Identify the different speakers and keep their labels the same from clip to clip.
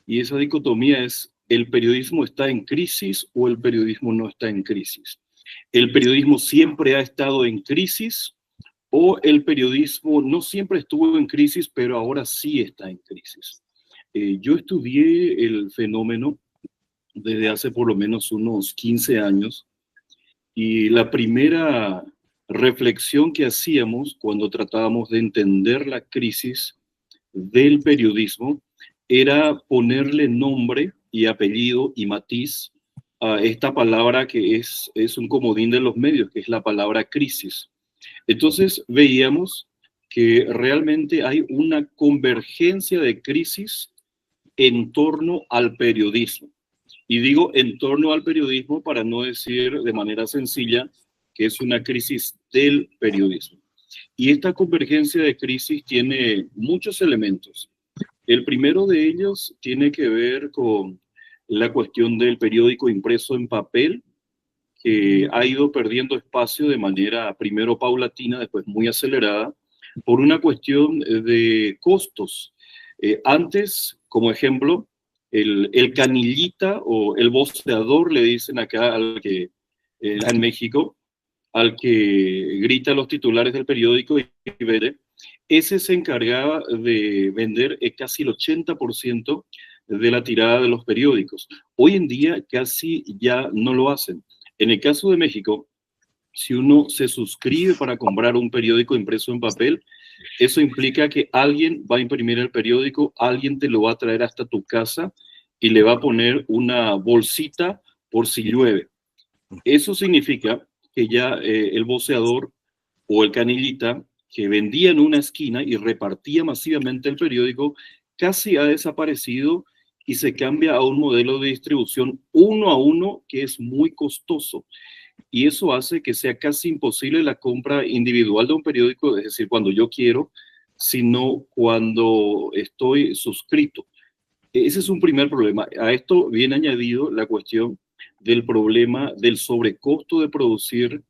Speaker 1: Y esa dicotomía es: ¿el periodismo está en crisis o el periodismo no está en crisis? ¿El periodismo siempre ha estado en crisis o el periodismo no siempre estuvo en crisis, pero ahora sí está en crisis? Yo estudié el fenómeno desde hace por lo menos unos 15 años, y la primera reflexión que hacíamos cuando tratábamos de entender la crisis del periodismo era ponerle nombre y apellido y matiz a esta palabra que es un comodín de los medios, que es la palabra crisis. Entonces veíamos que realmente hay una convergencia de crisis en torno al periodismo. Y digo en torno al periodismo para no decir de manera sencilla que es una crisis del periodismo. Y esta convergencia de crisis tiene muchos elementos. El primero de ellos tiene que ver con la cuestión del periódico impreso en papel, que ha ido perdiendo espacio de manera primero paulatina, después muy acelerada, por una cuestión de costos. Antes, como ejemplo, el canillita o el voceador, le dicen acá al que, en México, al que grita los titulares del periódico y vende, ese se encargaba de vender casi el 80% de la tirada de los periódicos. Hoy en día casi ya no lo hacen. En el caso de México, si uno se suscribe para comprar un periódico impreso en papel, eso implica que alguien va a imprimir el periódico, alguien te lo va a traer hasta tu casa y le va a poner una bolsita por si llueve. Eso significa que ya el voceador o el canillita que vendía en una esquina y repartía masivamente el periódico casi ha desaparecido y se cambia a un modelo de distribución uno a uno que es muy costoso. Y eso hace que sea casi imposible la compra individual de un periódico, es decir, cuando yo quiero, sino cuando estoy suscrito. Ese es un primer problema. A esto viene añadido la cuestión del problema del sobrecosto de producir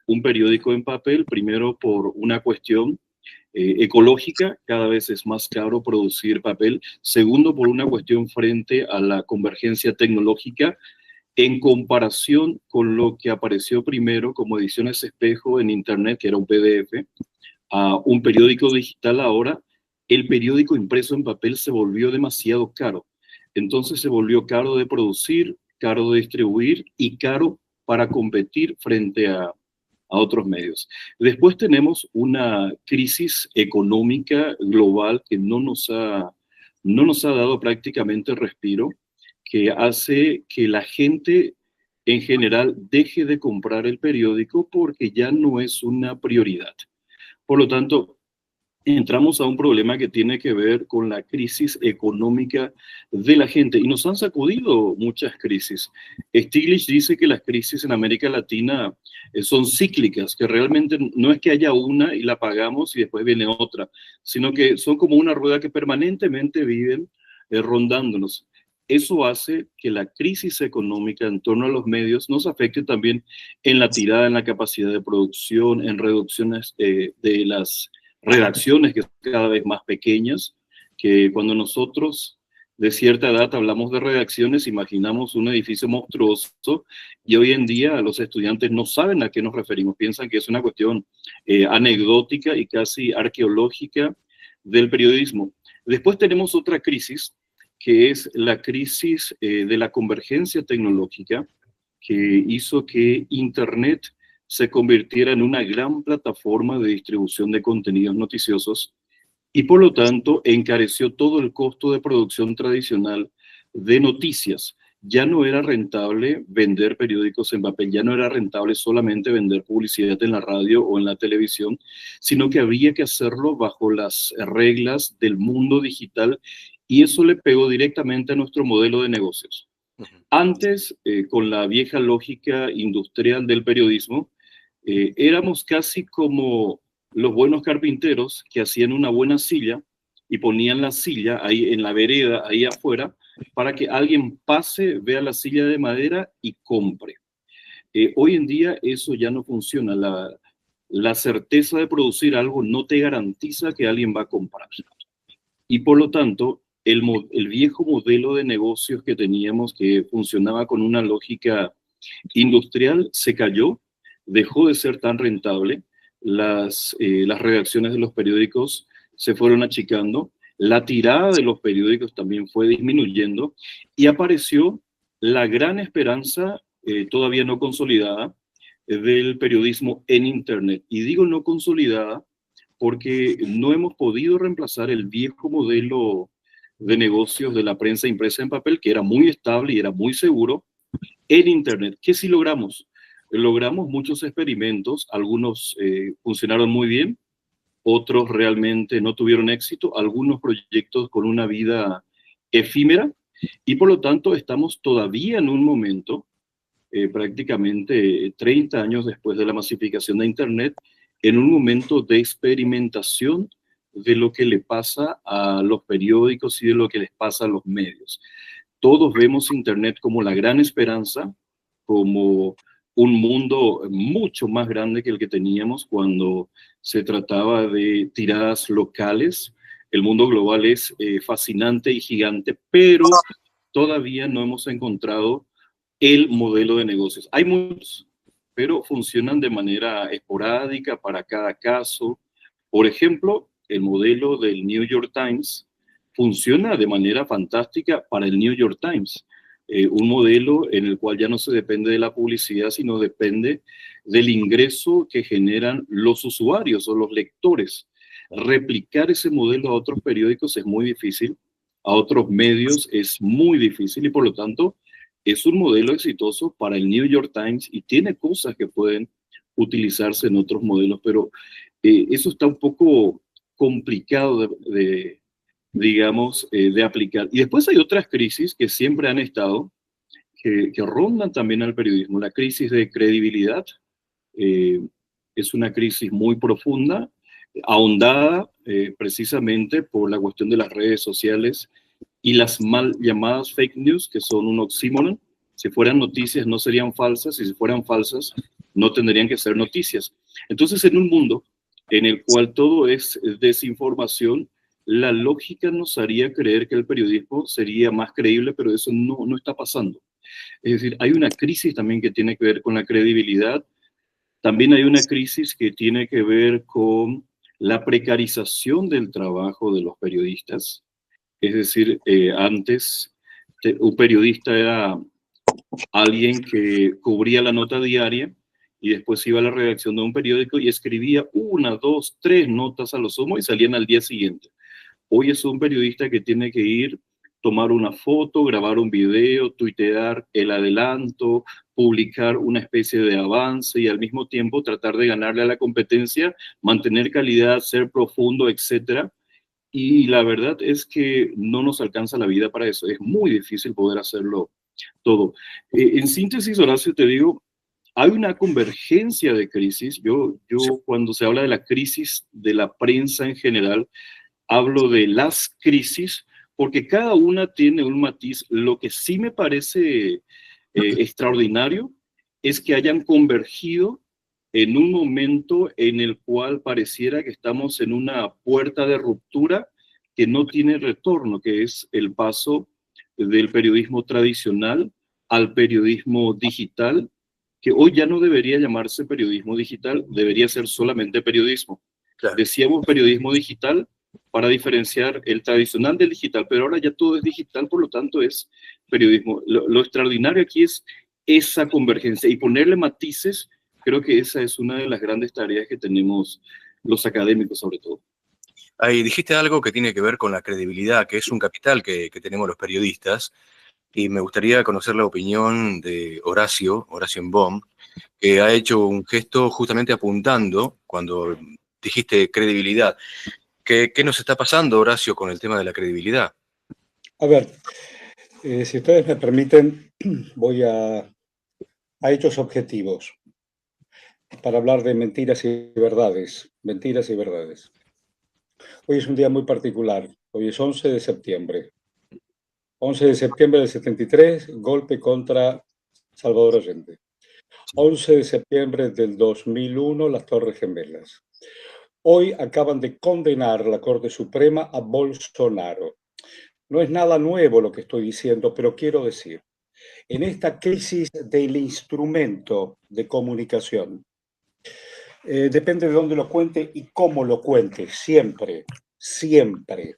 Speaker 1: un periódico en papel, primero por una cuestión ecológica, cada vez es más caro producir papel, segundo por una cuestión frente a la convergencia tecnológica en comparación con lo que apareció primero como ediciones espejo en Internet, que era un PDF, a un periódico digital ahora. El periódico impreso en papel se volvió demasiado caro. Entonces se volvió caro de producir, caro de distribuir y caro para competir frente a otros medios. Después tenemos una crisis económica global que no nos ha dado prácticamente respiro, que hace que la gente en general deje de comprar el periódico porque ya no es una prioridad. Por lo tanto, entramos a un problema que tiene que ver con la crisis económica de la gente y nos han sacudido muchas crisis. Stiglitz dice que las crisis en América Latina son cíclicas, que realmente no es que haya una y la pagamos y después viene otra, sino que son como una rueda que permanentemente viven rondándonos. Eso hace que la crisis económica en torno a los medios nos afecte también en la tirada, en la capacidad de producción, en reducciones de las redacciones que son cada vez más pequeñas, que cuando nosotros de cierta edad hablamos de redacciones, imaginamos un edificio monstruoso y hoy en día los estudiantes no saben a qué nos referimos, piensan que es una cuestión anecdótica y casi arqueológica del periodismo. Después tenemos otra crisis, que es la crisis de la convergencia tecnológica, que hizo que Internet se convirtiera en una gran plataforma de distribución de contenidos noticiosos y por lo tanto encareció todo el costo de producción tradicional de noticias. Ya no era rentable vender periódicos en papel, ya no era rentable solamente vender publicidad en la radio o en la televisión, sino que había que hacerlo bajo las reglas del mundo digital y eso le pegó directamente a nuestro modelo de negocios. Antes, con la vieja lógica industrial del periodismo, éramos casi como los buenos carpinteros que hacían una buena silla y ponían la silla ahí en la vereda, ahí afuera, para que alguien pase, vea la silla de madera y compre. Hoy en día eso ya no funciona. La certeza de producir algo no te garantiza que alguien va a comprar. Y por lo tanto, el viejo modelo de negocios que teníamos, que funcionaba con una lógica industrial, se cayó, dejó de ser tan rentable, las redacciones de los periódicos se fueron achicando, la tirada de los periódicos también fue disminuyendo y apareció la gran esperanza, todavía no consolidada, del periodismo en Internet. Y digo no consolidada porque no hemos podido reemplazar el viejo modelo de negocios de la prensa impresa en papel, que era muy estable y era muy seguro, en Internet. ¿Qué sí logramos? Logramos muchos experimentos, algunos funcionaron muy bien, otros realmente no tuvieron éxito, algunos proyectos con una vida efímera, y por lo tanto estamos todavía en un momento, prácticamente 30 años después de la masificación de Internet, en un momento de experimentación de lo que le pasa a los periódicos y de lo que les pasa a los medios. Todos vemos Internet como la gran esperanza, como un mundo mucho más grande que el que teníamos cuando se trataba de tiradas locales. El mundo global es fascinante y gigante, pero todavía no hemos encontrado el modelo de negocios. Hay muchos, pero funcionan de manera esporádica para cada caso. Por ejemplo, el modelo del New York Times funciona de manera fantástica para el New York Times. Un modelo en el cual ya no se depende de la publicidad, sino depende del ingreso que generan los usuarios o los lectores. Replicar ese modelo a otros periódicos es muy difícil, a otros medios es muy difícil y por lo tanto es un modelo exitoso para el New York Times y tiene cosas que pueden utilizarse en otros modelos, pero eso está un poco complicado digamos, de aplicar. Y después hay otras crisis que siempre han estado, que rondan también al periodismo. La crisis de credibilidad eh, es una crisis muy profunda, ahondada precisamente por la cuestión de las redes sociales y las mal llamadas fake news, que son un oxímoron. Si fueran noticias no serían falsas y si fueran falsas no tendrían que ser noticias. Entonces, en un mundo en el cual todo es desinformación, la lógica nos haría creer que el periodismo sería más creíble, pero eso no está pasando. Es decir, hay una crisis también que tiene que ver con la credibilidad. También hay una crisis que tiene que ver con la precarización del trabajo de los periodistas. Es decir, antes un periodista era alguien que cubría la nota diaria y después iba a la redacción de un periódico y escribía una, dos, tres notas a lo sumo y salían al día siguiente. Hoy es un periodista que tiene que ir, tomar una foto, grabar un video, tuitear el adelanto, publicar una especie de avance y al mismo tiempo tratar de ganarle a la competencia, mantener calidad, ser profundo, etcétera. Y la verdad es que no nos alcanza la vida para eso. Es muy difícil poder hacerlo todo. En síntesis, Horacio, te digo, hay una convergencia de crisis. Yo cuando se habla de la crisis de la prensa en general, hablo de las crisis porque cada una tiene un matiz. Lo que sí me parece extraordinario es que hayan convergido en un momento en el cual pareciera que estamos en una puerta de ruptura que no tiene retorno, que es el paso del periodismo tradicional al periodismo digital, que hoy ya no debería llamarse periodismo digital, debería ser solamente periodismo. Claro. Decíamos periodismo digital para diferenciar el tradicional del digital, pero ahora ya todo es digital, por lo tanto es periodismo. Lo extraordinario aquí es esa convergencia y ponerle matices. Creo que esa es una de las grandes tareas que tenemos los académicos, sobre todo.
Speaker 2: Ahí dijiste algo que tiene que ver con la credibilidad, que es un capital que tenemos los periodistas, y me gustaría conocer la opinión de Horacio Enbom, que ha hecho un gesto justamente apuntando cuando dijiste credibilidad. ¿Qué nos está pasando, Horacio, con el tema de la credibilidad?
Speaker 3: A ver, si ustedes me permiten, voy a hechos objetivos para hablar de mentiras y verdades. Mentiras y verdades. Hoy es un día muy particular. Hoy es 11 de septiembre. 11 de septiembre del 73, golpe contra Salvador Allende. 11 de septiembre del 2001, las Torres Gemelas. Hoy acaban de condenar la Corte Suprema a Bolsonaro. No es nada nuevo lo que estoy diciendo, pero quiero decir, en esta crisis del instrumento de comunicación, depende de dónde lo cuente y cómo lo cuente, siempre, siempre.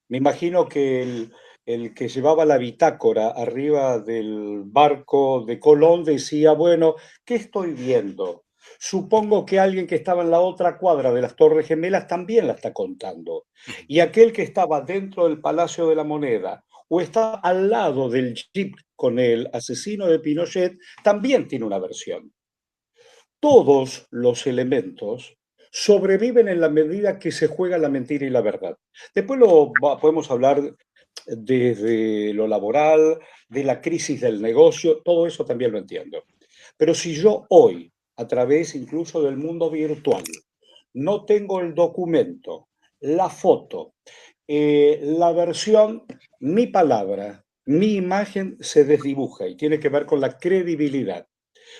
Speaker 3: Me imagino que el que llevaba la bitácora arriba del barco de Colón decía, bueno, ¿qué estoy viendo? Supongo que alguien que estaba en la otra cuadra de las Torres Gemelas también la está contando. Y aquel que estaba dentro del Palacio de la Moneda o está al lado del jeep con el asesino de Pinochet también tiene una versión. Todos los elementos sobreviven en la medida que se juega la mentira y la verdad. Después podemos hablar desde lo laboral, de la crisis del negocio, todo eso también lo entiendo. Pero si yo hoy, a través incluso del mundo virtual, no tengo el documento, la foto, la versión, mi palabra, mi imagen se desdibuja y tiene que ver con la credibilidad.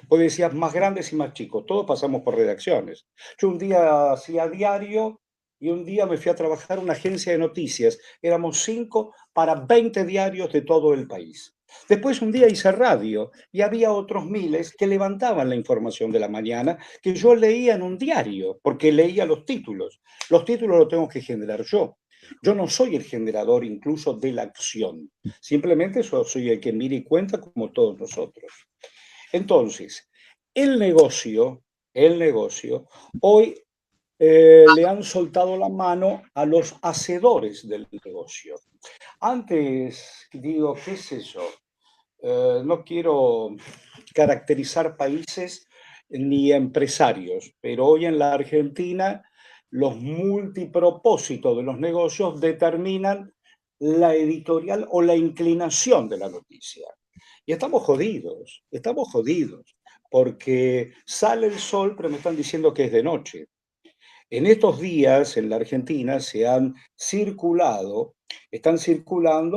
Speaker 3: Vos decías más grandes y más chicos, todos pasamos por redacciones. Yo un día hacía diario y un día me fui a trabajar a una agencia de noticias. Éramos 5 para 20 diarios de todo el país. Después un día hice radio y había otros miles que levantaban la información de la mañana que yo leía en un diario, porque leía los títulos. Los títulos los tengo que generar yo. Yo no soy el generador incluso de la acción. Simplemente soy el que mira y cuenta como todos nosotros. Entonces, el negocio, hoy le han soltado la mano a los hacedores del negocio. Antes, digo, ¿qué es eso? No quiero caracterizar países ni empresarios, pero hoy en la Argentina los multipropósitos de los negocios determinan la editorial o la inclinación de la noticia. Y estamos jodidos, porque sale el sol, pero me están diciendo que es de noche. En estos días en la Argentina están circulando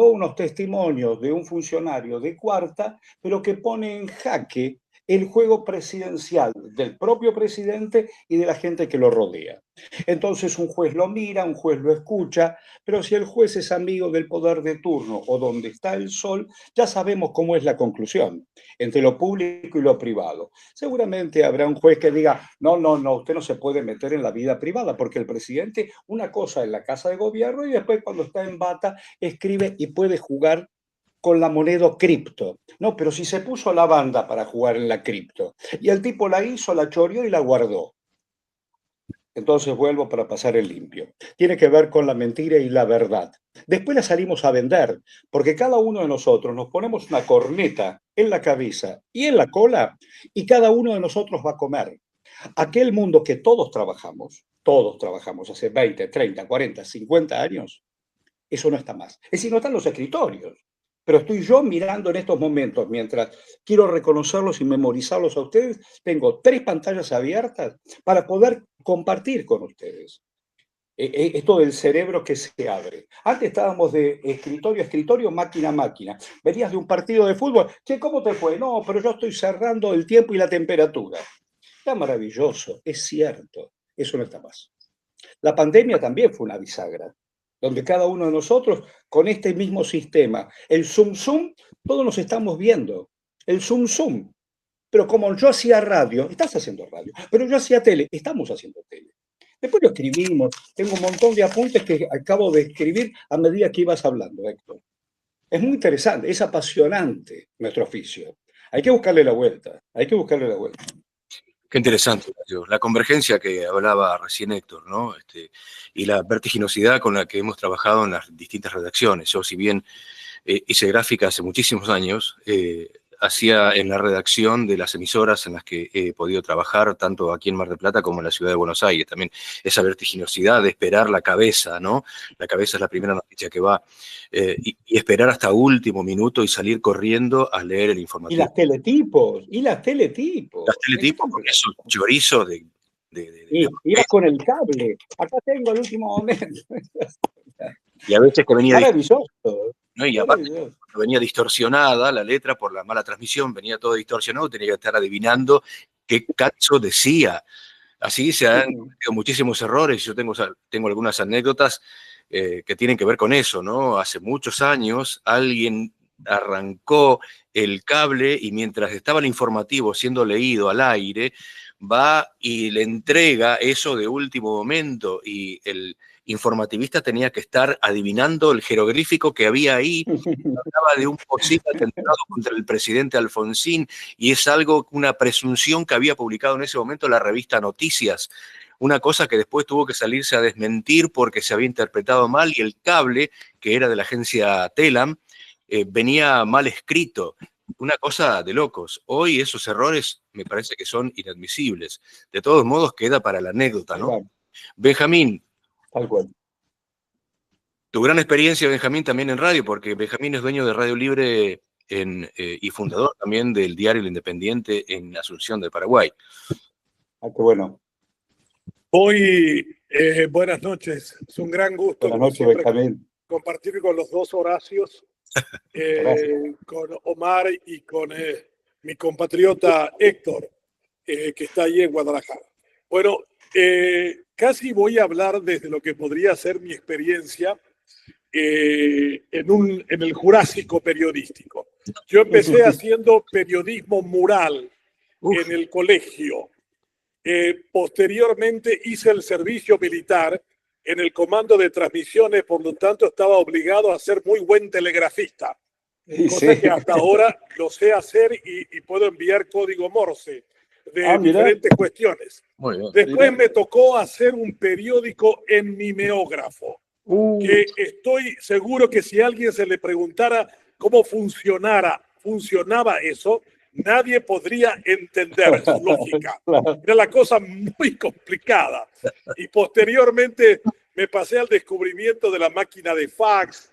Speaker 3: unos testimonios de un funcionario de cuarta, pero que pone en jaque el juego presidencial del propio presidente y de la gente que lo rodea. Entonces un juez lo mira, un juez lo escucha, pero si el juez es amigo del poder de turno o donde está el sol, ya sabemos cómo es la conclusión entre lo público y lo privado. Seguramente habrá un juez que diga, no, usted no se puede meter en la vida privada, porque el presidente, una cosa en la casa de gobierno y después cuando está en bata escribe y puede jugar con la moneda cripto. No, pero si se puso la banda para jugar en la cripto y el tipo la hizo, la choreó y la guardó. Entonces vuelvo para pasar el limpio. Tiene que ver con la mentira y la verdad. Después la salimos a vender, porque cada uno de nosotros nos ponemos una corneta en la cabeza y en la cola, y cada uno de nosotros va a comer. Aquel mundo que todos trabajamos hace 20, 30, 40, 50 años, eso no está más. Es decir, no están los escritorios. Pero estoy yo mirando en estos momentos, mientras quiero reconocerlos y memorizarlos a ustedes, tengo 3 pantallas abiertas para poder compartir con ustedes. Esto del cerebro que se abre. Antes estábamos de escritorio a escritorio, máquina a máquina. Venías de un partido de fútbol, che, ¿cómo te fue? No, pero yo estoy cerrando el tiempo y la temperatura. Está maravilloso, es cierto, eso no está más. La pandemia también fue una bisagra, donde cada uno de nosotros, con este mismo sistema, el Zoom, todos nos estamos viendo. El Zoom. Pero como yo hacía radio, estás haciendo radio, pero yo hacía tele, estamos haciendo tele. Después lo escribimos, tengo un montón de apuntes que acabo de escribir a medida que ibas hablando, Héctor. Es muy interesante, es apasionante nuestro oficio. Hay que buscarle la vuelta.
Speaker 2: Qué interesante, la convergencia que hablaba recién Héctor, ¿no? Y la vertiginosidad con la que hemos trabajado en las distintas redacciones. Yo, si bien hice gráfica hace muchísimos años, hacía en la redacción de las emisoras en las que he podido trabajar, tanto aquí en Mar del Plata como en la ciudad de Buenos Aires. También esa vertiginosidad de esperar la cabeza, ¿no? La cabeza es la primera noticia que va, y esperar hasta último minuto y salir corriendo a leer el informativo.
Speaker 3: Y las teletipos.
Speaker 2: Las teletipos, con esos chorizos de
Speaker 3: ibas con el cable. Acá tengo el último momento.
Speaker 2: Y a veces que venía...
Speaker 3: Maravilloso.
Speaker 2: ¿no? Y aparte, venía distorsionada la letra por la mala transmisión, venía todo distorsionado, tenía que estar adivinando qué cacho decía. Así se han cometido muchísimos errores. Yo tengo algunas anécdotas que tienen que ver con eso, ¿no? Hace muchos años alguien arrancó el cable y mientras estaba el informativo siendo leído al aire, va y le entrega eso de último momento y el informativista tenía que estar adivinando el jeroglífico que había ahí. Hablaba de un posible atentado contra el presidente Alfonsín y es algo, una presunción que había publicado en ese momento la revista Noticias. Una cosa que después tuvo que salirse a desmentir porque se había interpretado mal y el cable, que era de la agencia Telam, venía mal escrito. Una cosa de locos. Hoy esos errores me parece que son inadmisibles. De todos modos, queda para la anécdota, ¿no?
Speaker 3: Claro.
Speaker 2: Benjamín,
Speaker 3: Tal cual.
Speaker 2: tu gran experiencia, Benjamín, también en radio, porque Benjamín es dueño de Radio Libre y fundador también del diario El Independiente en Asunción del Paraguay.
Speaker 3: Ah, qué bueno.
Speaker 4: Muy buenas noches. Es un gran gusto,
Speaker 3: Buenas
Speaker 4: como
Speaker 3: noches,
Speaker 4: siempre,
Speaker 3: Benjamín.
Speaker 4: compartir con los dos Horacios, con Omar y con mi compatriota Héctor, que está ahí en Guadalajara. Bueno, casi voy a hablar desde lo que podría ser mi experiencia en el Jurásico periodístico. Yo empecé haciendo periodismo mural en el colegio. Posteriormente hice el servicio militar en el comando de transmisiones, por lo tanto estaba obligado a ser muy buen telegrafista, cosa que hasta ahora lo sé hacer y puedo enviar código Morse de diferentes cuestiones. Después me tocó hacer un periódico en mimeógrafo, que estoy seguro que si a alguien se le preguntara cómo funcionaba eso, nadie podría entender su lógica. Era la cosa muy complicada. Y posteriormente me pasé al descubrimiento de la máquina de fax,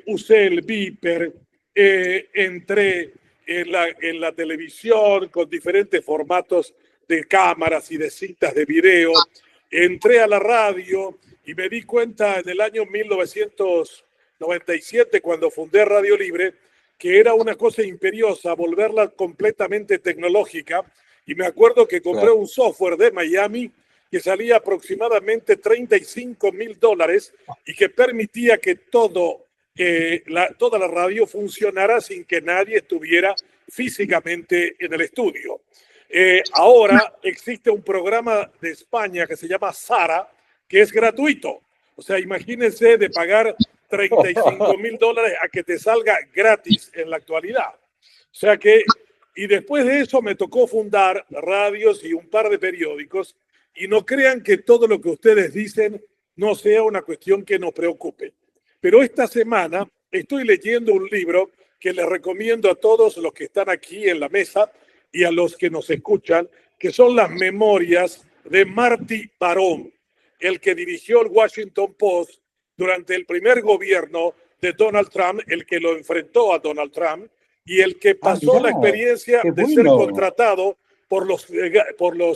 Speaker 4: usé el beeper, entré en la televisión con diferentes formatos de cámaras y de cintas de video, entré a la radio y me di cuenta en el año 1997, cuando fundé Radio Libre, que era una cosa imperiosa volverla completamente tecnológica, y me acuerdo que compré un software de Miami que salía aproximadamente $35,000 y que permitía que toda la radio funcionara sin que nadie estuviera físicamente en el estudio. Ahora existe un programa de España que se llama Sara, que es gratuito. O sea, imagínense de pagar $35,000 a que te salga gratis en la actualidad. O sea que, y después de eso me tocó fundar radios y un par de periódicos, y no crean que todo lo que ustedes dicen no sea una cuestión que nos preocupe. Pero esta semana estoy leyendo un libro que les recomiendo a todos los que están aquí en la mesa y a los que nos escuchan, que son las memorias de Marty Baron, el que dirigió el Washington Post durante el primer gobierno de Donald Trump, el que lo enfrentó a Donald Trump y el que pasó la experiencia de ser contratado por los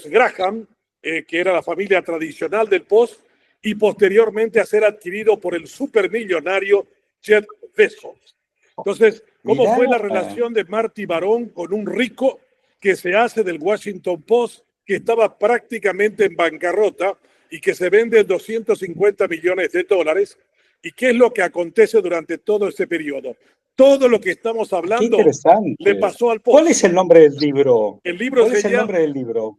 Speaker 4: Graham, que era la familia tradicional del Post, y posteriormente a ser adquirido por el supermillonario Jeff Bezos. Entonces, ¿cómo fue la relación de Marty Baron con un rico que se hace del Washington Post, que estaba prácticamente en bancarrota y que se vende $250 millones? ¿Y qué es lo que acontece durante todo ese periodo? Todo lo que estamos hablando le pasó al Post.
Speaker 3: ¿Cuál es el nombre del libro?
Speaker 4: El libro
Speaker 3: ¿Cuál es el nombre del libro?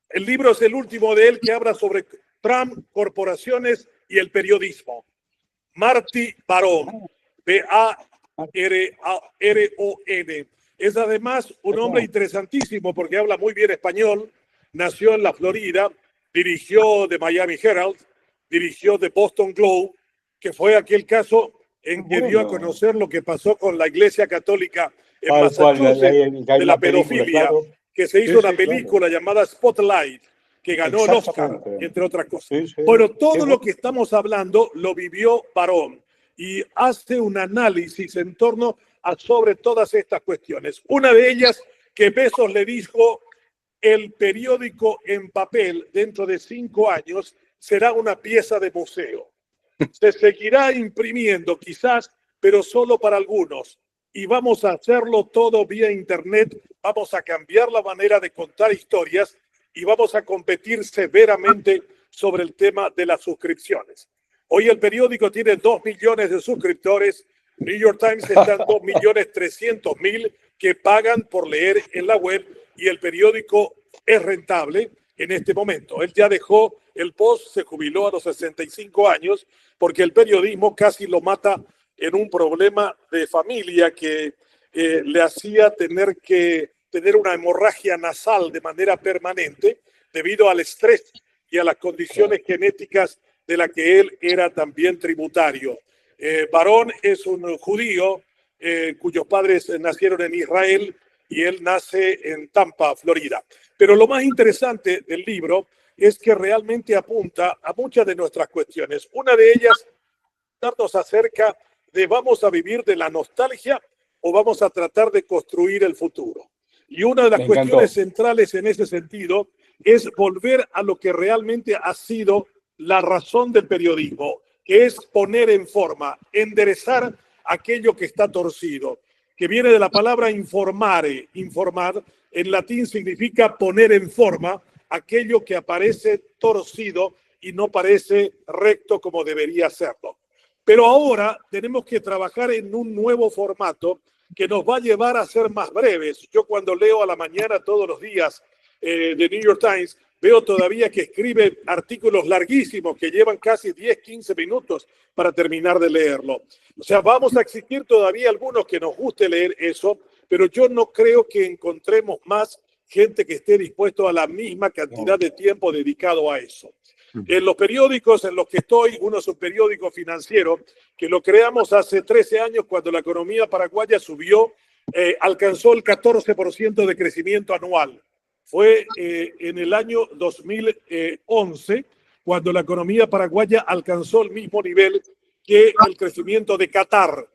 Speaker 4: El libro es el último de él, que habla sobre Trump, corporaciones y el periodismo. Marty Baron, B-A-R-O-N. Es además un hombre interesantísimo porque habla muy bien español, nació en la Florida, dirigió The Miami Herald, dirigió The Boston Globe, que fue aquel caso en que dio a conocer lo que pasó con la Iglesia Católica en Massachusetts, de la pedofilia, que se hizo una película llamada Spotlight, que ganó el Oscar, entre otras cosas. Bueno, todo lo que estamos hablando lo vivió Baron y hace un análisis en torno a sobre todas estas cuestiones. Una de ellas, que Bezos le dijo: el periódico en papel dentro de 5 años será una pieza de museo. Se seguirá imprimiendo quizás, pero solo para algunos. Y vamos a hacerlo todo vía internet. Vamos a cambiar la manera de contar historias y vamos a competir severamente sobre el tema de las suscripciones. Hoy el periódico tiene 2 millones de suscriptores. New York Times está en 2.300.000 que pagan por leer en la web, y el periódico es rentable en este momento. Él ya dejó el Post, se jubiló a los 65 años porque el periodismo casi lo mata en un problema de familia que le hacía tener que tener una hemorragia nasal de manera permanente debido al estrés y a las condiciones genéticas de la que él era también tributario. Barón es un judío cuyos padres nacieron en Israel y él nace en Tampa, Florida. Pero lo más interesante del libro es que realmente apunta a muchas de nuestras cuestiones. Una de ellas, darnos acerca de vamos a vivir de la nostalgia o vamos a tratar de construir el futuro. Y una de las cuestiones centrales en ese sentido es volver a lo que realmente ha sido la razón del periodismo, que es poner en forma, enderezar aquello que está torcido, que viene de la palabra informare. Informar en latín significa poner en forma aquello que aparece torcido y no parece recto como debería serlo. Pero ahora tenemos que trabajar en un nuevo formato que nos va a llevar a ser más breves. Yo cuando leo a la mañana todos los días de New York Times, veo todavía que escribe artículos larguísimos que llevan casi 10, 15 minutos para terminar de leerlo. O sea, vamos a exigir todavía algunos que nos guste leer eso, pero yo no creo que encontremos más gente que esté dispuesto a la misma cantidad de tiempo dedicado a eso. En los periódicos en los que estoy, uno es un periódico financiero que lo creamos hace 13 años cuando la economía paraguaya subió, alcanzó el 14% de crecimiento anual. Fue en el año 2011 cuando la economía paraguaya alcanzó el mismo nivel que el crecimiento de Qatar,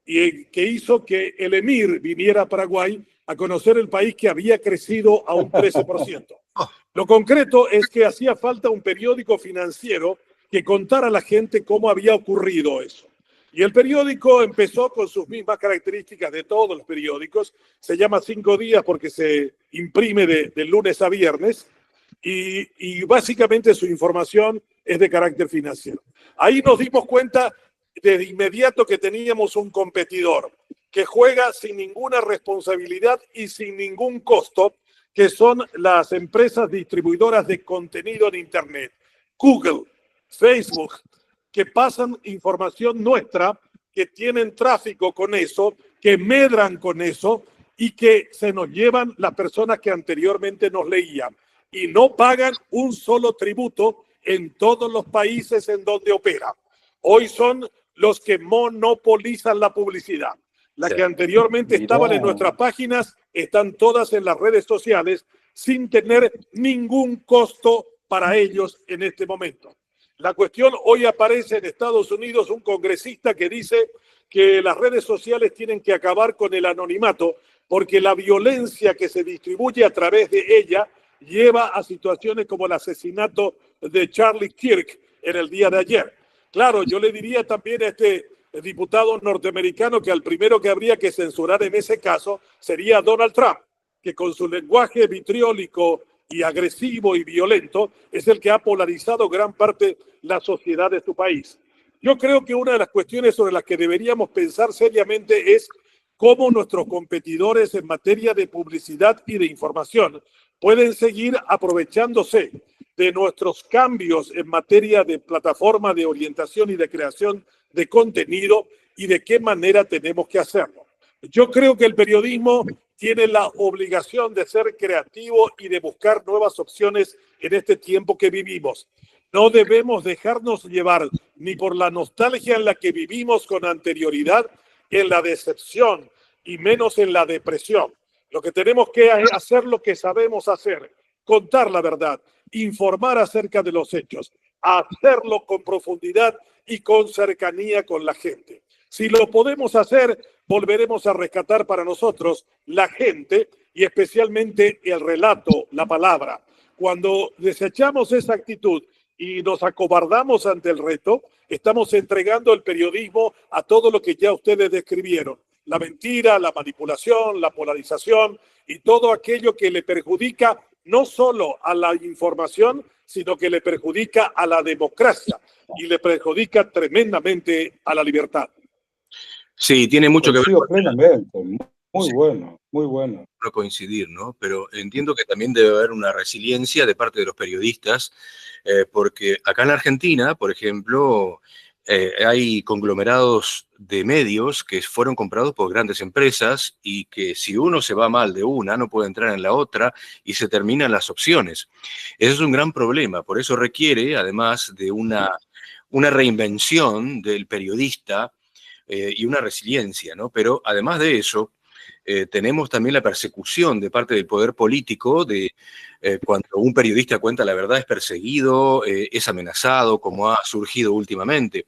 Speaker 4: y que hizo que el emir viniera a Paraguay a conocer el país que había crecido a un 13%. Lo concreto es que hacía falta un periódico financiero que contara a la gente cómo había ocurrido eso. Y el periódico empezó con sus mismas características de todos los periódicos. Se llama 5 días porque se imprime de lunes a viernes y básicamente su información es de carácter financiero. Ahí nos dimos cuenta de inmediato que teníamos un competidor que juega sin ninguna responsabilidad y sin ningún costo, que son las empresas distribuidoras de contenido en Internet, Google, Facebook, que pasan información nuestra, que tienen tráfico con eso, que medran con eso y que se nos llevan las personas que anteriormente nos leían y no pagan un solo tributo en todos los países en donde operan. Hoy son los que monopolizan la publicidad. Las que anteriormente estaban en nuestras páginas están todas en las redes sociales sin tener ningún costo para ellos en este momento. La cuestión, hoy aparece en Estados Unidos un congresista que dice que las redes sociales tienen que acabar con el anonimato porque la violencia que se distribuye a través de ella lleva a situaciones como el asesinato de Charlie Kirk en el día de ayer. Claro, yo le diría también a este diputado norteamericano que al primero que habría que censurar en ese caso sería Donald Trump, que con su lenguaje vitriólico y agresivo y violento es el que ha polarizado gran parte la sociedad de su país. Yo creo que una de las cuestiones sobre las que deberíamos pensar seriamente es cómo nuestros competidores en materia de publicidad y de información pueden seguir aprovechándose de nuestros cambios en materia de plataforma de orientación y de creación de contenido y de qué manera tenemos que hacerlo. Yo creo que el periodismo tiene la obligación de ser creativo y de buscar nuevas opciones en este tiempo que vivimos. No debemos dejarnos llevar ni por la nostalgia en la que vivimos con anterioridad, en la decepción y menos en la depresión. Lo que tenemos que hacer lo que sabemos hacer, contar la verdad, informar acerca de los hechos, hacerlo con profundidad y con cercanía con la gente. Si lo podemos hacer, volveremos a rescatar para nosotros la gente y especialmente el relato, la palabra. Cuando desechamos esa actitud y nos acobardamos ante el reto, estamos entregando el periodismo a todo lo que ya ustedes describieron. La mentira, la manipulación, la polarización y todo aquello que le perjudica no solo a la información, sino que le perjudica a la democracia y le perjudica tremendamente a la libertad.
Speaker 2: Sí, tiene mucho que ver
Speaker 3: Coincido
Speaker 2: con
Speaker 3: plenamente. Muy
Speaker 2: Sí.
Speaker 3: bueno, muy bueno.
Speaker 2: no coincidir, ¿no? Pero entiendo que también debe haber una resiliencia de parte de los periodistas, porque acá en la Argentina, por ejemplo, hay conglomerados de medios que fueron comprados por grandes empresas y que si uno se va mal de una, no puede entrar en la otra y se terminan las opciones. Ese es un gran problema, por eso requiere, además de una reinvención del periodista, y una resiliencia, ¿no? Pero además de eso, tenemos también la persecución de parte del poder político de cuando un periodista cuenta la verdad es perseguido, es amenazado, como ha surgido últimamente.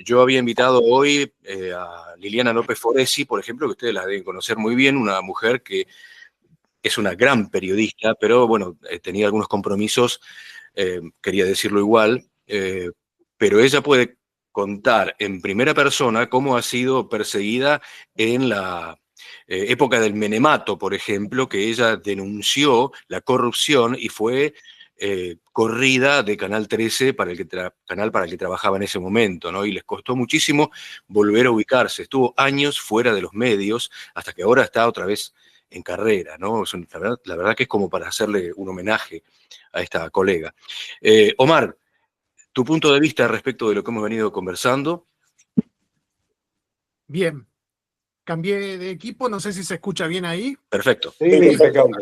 Speaker 2: Yo había invitado hoy a Liliana López Foresi, por ejemplo, que ustedes la deben conocer muy bien, una mujer que es una gran periodista, pero bueno, tenía algunos compromisos, quería decirlo igual, pero ella puede contar en primera persona cómo ha sido perseguida en la época del menemato, por ejemplo, que ella denunció la corrupción y fue corrida de Canal 13, canal para el que trabajaba en ese momento, ¿no? Y les costó muchísimo volver a ubicarse. Estuvo años fuera de los medios hasta que ahora está otra vez en carrera, ¿no? La verdad que es como para hacerle un homenaje a esta colega. Omar, tu punto de vista respecto de lo que hemos venido conversando.
Speaker 5: Bien, cambié de equipo, no sé si se escucha bien ahí.
Speaker 2: Perfecto.
Speaker 3: Sí, impecable.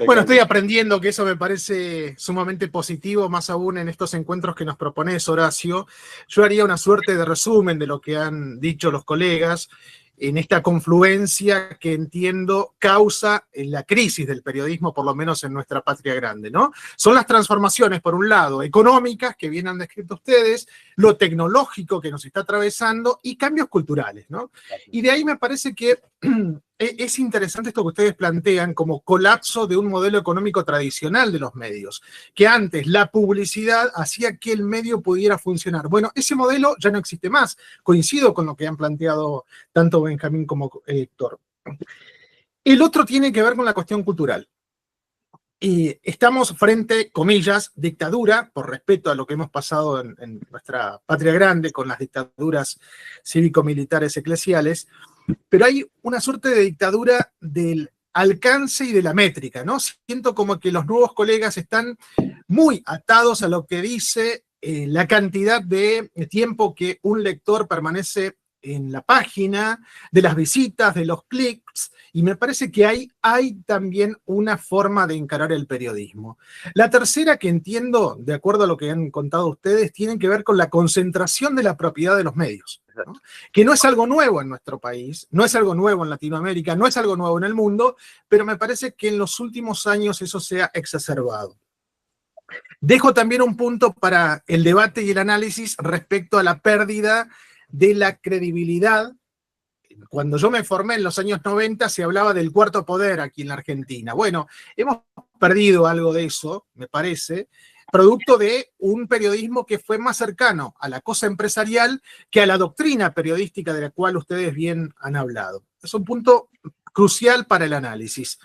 Speaker 5: Bueno, estoy aprendiendo que eso me parece sumamente positivo, más aún en estos encuentros que nos propones, Horacio. Yo haría una suerte de resumen de lo que han dicho los colegas en esta confluencia que entiendo causa la crisis del periodismo, por lo menos en nuestra patria grande, ¿no? Son las transformaciones, por un lado, económicas, que bien han descrito ustedes, lo tecnológico que nos está atravesando y cambios culturales, ¿no? Y de ahí me parece que es interesante esto que ustedes plantean como colapso de un modelo económico tradicional de los medios, que antes la publicidad hacía que el medio pudiera funcionar. Bueno, ese modelo ya no existe más. Coincido con lo que han planteado tanto Benjamín como Héctor. El otro tiene que ver con la cuestión cultural. Y estamos frente, comillas, dictadura, por respeto a lo que hemos pasado en nuestra patria grande con las dictaduras cívico-militares eclesiales, pero hay una suerte de dictadura del alcance y de la métrica, ¿no? Siento como que los nuevos colegas están muy atados a lo que dice la cantidad de tiempo que un lector permanece en la página, de las visitas, de los clics, y me parece que hay también una forma de encarar el periodismo. La tercera, que entiendo, de acuerdo a lo que han contado ustedes, tiene que ver con la concentración de la propiedad de los medios, ¿no? Que no es algo nuevo en nuestro país, no es algo nuevo en Latinoamérica, no es algo nuevo en el mundo, pero me parece que en los últimos años eso se ha exacerbado. Dejo también un punto para el debate y el análisis respecto a la pérdida de la credibilidad. Cuando yo me formé en los años 90 se hablaba del cuarto poder aquí en la Argentina. Bueno, hemos perdido algo de eso, me parece, producto de un periodismo que fue más cercano a la cosa empresarial que a la doctrina periodística de la cual ustedes bien han hablado. Es un punto crucial para el análisis.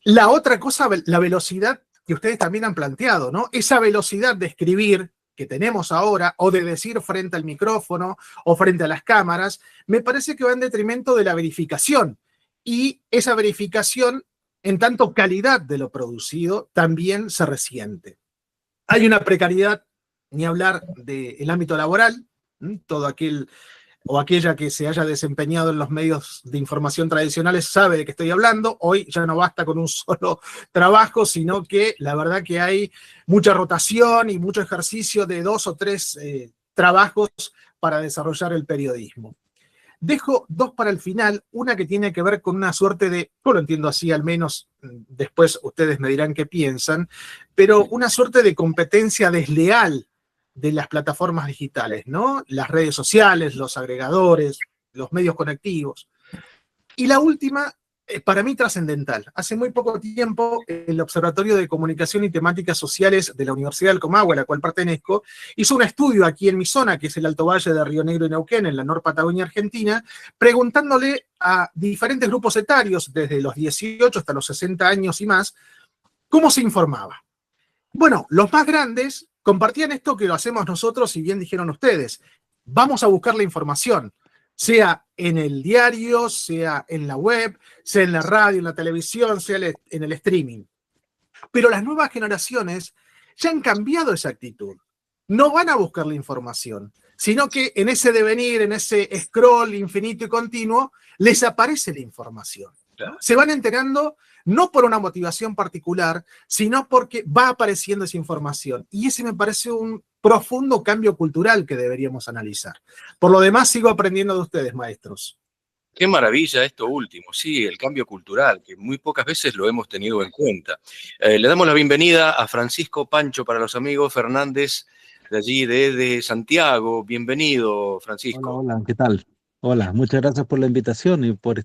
Speaker 5: La otra cosa, la velocidad que ustedes también han planteado, ¿no? Esa velocidad de escribir que tenemos ahora, o de decir frente al micrófono, o frente a las cámaras, me parece que va en detrimento de la verificación. Y esa verificación, en tanto calidad de lo producido, también se resiente. Hay una precariedad, ni hablar del ámbito laboral, todo aquel o aquella que se haya desempeñado en los medios de información tradicionales sabe de qué estoy hablando. Hoy ya no basta con un solo trabajo, sino que la verdad que hay mucha rotación y mucho ejercicio de 2 o 3 trabajos para desarrollar el periodismo. Dejo 2 para el final, una que tiene que ver con una suerte de, yo lo entiendo así al menos, después ustedes me dirán qué piensan, pero una suerte de competencia desleal de las plataformas digitales, ¿no? Las redes sociales, los agregadores, los medios conectivos. Y la última, para mí trascendental. Hace muy poco tiempo, el Observatorio de Comunicación y Temáticas Sociales de la Universidad del Comahue, a la cual pertenezco, hizo un estudio aquí en mi zona, que es el Alto Valle de Río Negro y Neuquén, en la Nor Patagonia Argentina, preguntándole a diferentes grupos etarios, desde los 18 hasta los 60 años y más, cómo se informaba. Bueno, los más grandes compartían esto que lo hacemos nosotros, y bien dijeron ustedes. Vamos a buscar la información, sea en el diario, sea en la web, sea en la radio, en la televisión, sea en el streaming. Pero las nuevas generaciones ya han cambiado esa actitud. No van a buscar la información, sino que en ese devenir, en ese scroll infinito y continuo, les aparece la información.
Speaker 2: Claro.
Speaker 5: Se van enterando no por una motivación particular, sino porque va apareciendo esa información. Y ese me parece un profundo cambio cultural que deberíamos analizar. Por lo demás, sigo aprendiendo de ustedes, maestros.
Speaker 2: Qué maravilla esto último, sí, el cambio cultural, que muy pocas veces lo hemos tenido en cuenta. Le damos la bienvenida a Francisco Pancho para los amigos Fernández, de allí de Santiago. Bienvenido, Francisco.
Speaker 6: Hola, hola, ¿qué tal? Hola, muchas gracias por la invitación y por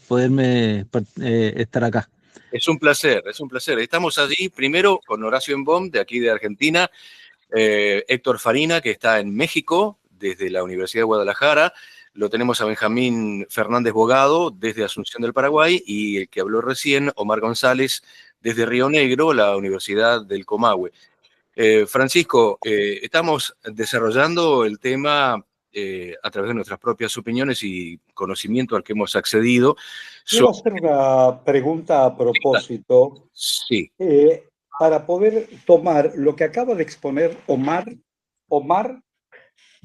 Speaker 6: poderme estar acá.
Speaker 2: Es un placer, es un placer. Estamos allí primero con Horacio Embom, de aquí de Argentina, Héctor Farina, que está en México, desde la Universidad de Guadalajara. Lo tenemos a Benjamín Fernández Bogado, desde Asunción del Paraguay, y el que habló recién, Omar González, desde Río Negro, la Universidad del Comahue. Francisco, estamos desarrollando el tema a través de nuestras propias opiniones y conocimiento al que hemos accedido.
Speaker 3: Quiero hacer una pregunta a propósito.
Speaker 2: Sí.
Speaker 3: Para poder tomar lo que acaba de exponer Omar,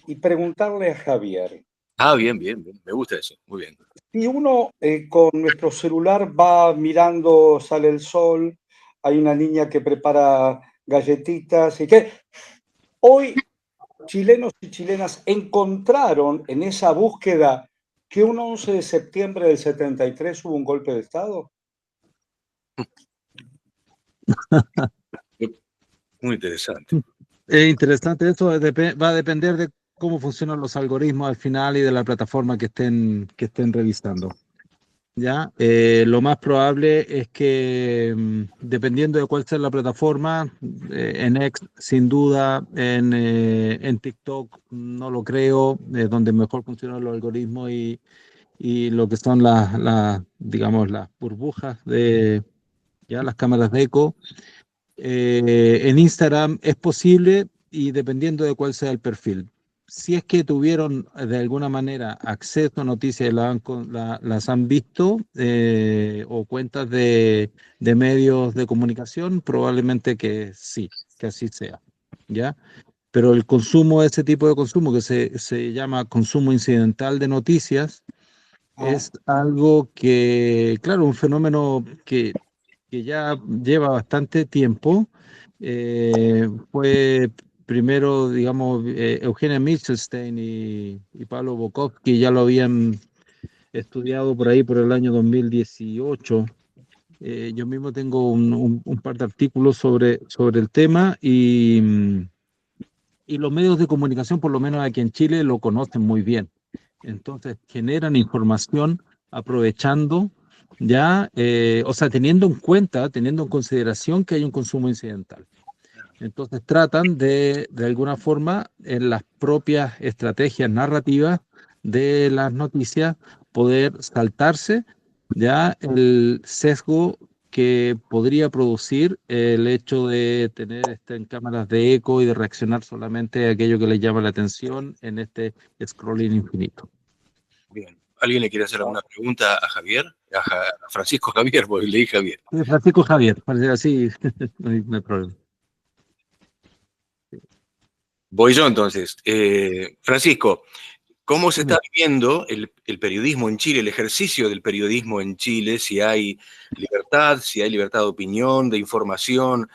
Speaker 3: y preguntarle a Javier.
Speaker 2: Ah, bien, me gusta eso, muy bien.
Speaker 3: Si uno con nuestro celular va mirando, sale el sol, hay una niña que prepara galletitas, y que hoy chilenos y chilenas encontraron en esa búsqueda que un 11 de septiembre del 73 hubo un golpe de Estado.
Speaker 2: Muy interesante.
Speaker 6: Es interesante, esto va a depender de cómo funcionan los algoritmos al final y de la plataforma que estén revisando. ¿Ya? Lo más probable es que, dependiendo de cuál sea la plataforma, en X sin duda, en TikTok no lo creo, donde mejor funcionan los algoritmos y lo que son digamos, las burbujas de ya las cámaras de eco. En Instagram es posible y dependiendo de cuál sea el perfil. Si es que tuvieron de alguna manera acceso a noticias y las han visto, o cuentas de medios de comunicación, probablemente que sí, que así sea, ¿ya? Pero el consumo, ese tipo de consumo que se llama consumo incidental de noticias, es algo que, claro, un fenómeno que ya lleva bastante tiempo. Fue primero, digamos, Eugenia Michelstein y Pablo Bukowski ya lo habían estudiado por ahí por el año 2018. Yo mismo tengo un par de artículos sobre el tema y los medios de comunicación, por lo menos aquí en Chile, lo conocen muy bien. Entonces, generan información aprovechando ya, o sea, teniendo en consideración que hay un consumo incidental. Entonces tratan de alguna forma, en las propias estrategias narrativas de las noticias, poder saltarse ya el sesgo que podría producir el hecho de tener en cámaras de eco y de reaccionar solamente a aquello que les llama la atención en este scrolling infinito.
Speaker 2: Bien. ¿Alguien le quiere hacer alguna pregunta a Javier? A Francisco Javier, porque le dije Javier.
Speaker 6: Francisco Javier, parece así, no hay problema.
Speaker 2: Voy yo entonces. Francisco, ¿cómo se está viviendo el periodismo en Chile, el ejercicio del periodismo en Chile? Si hay libertad de opinión, de información,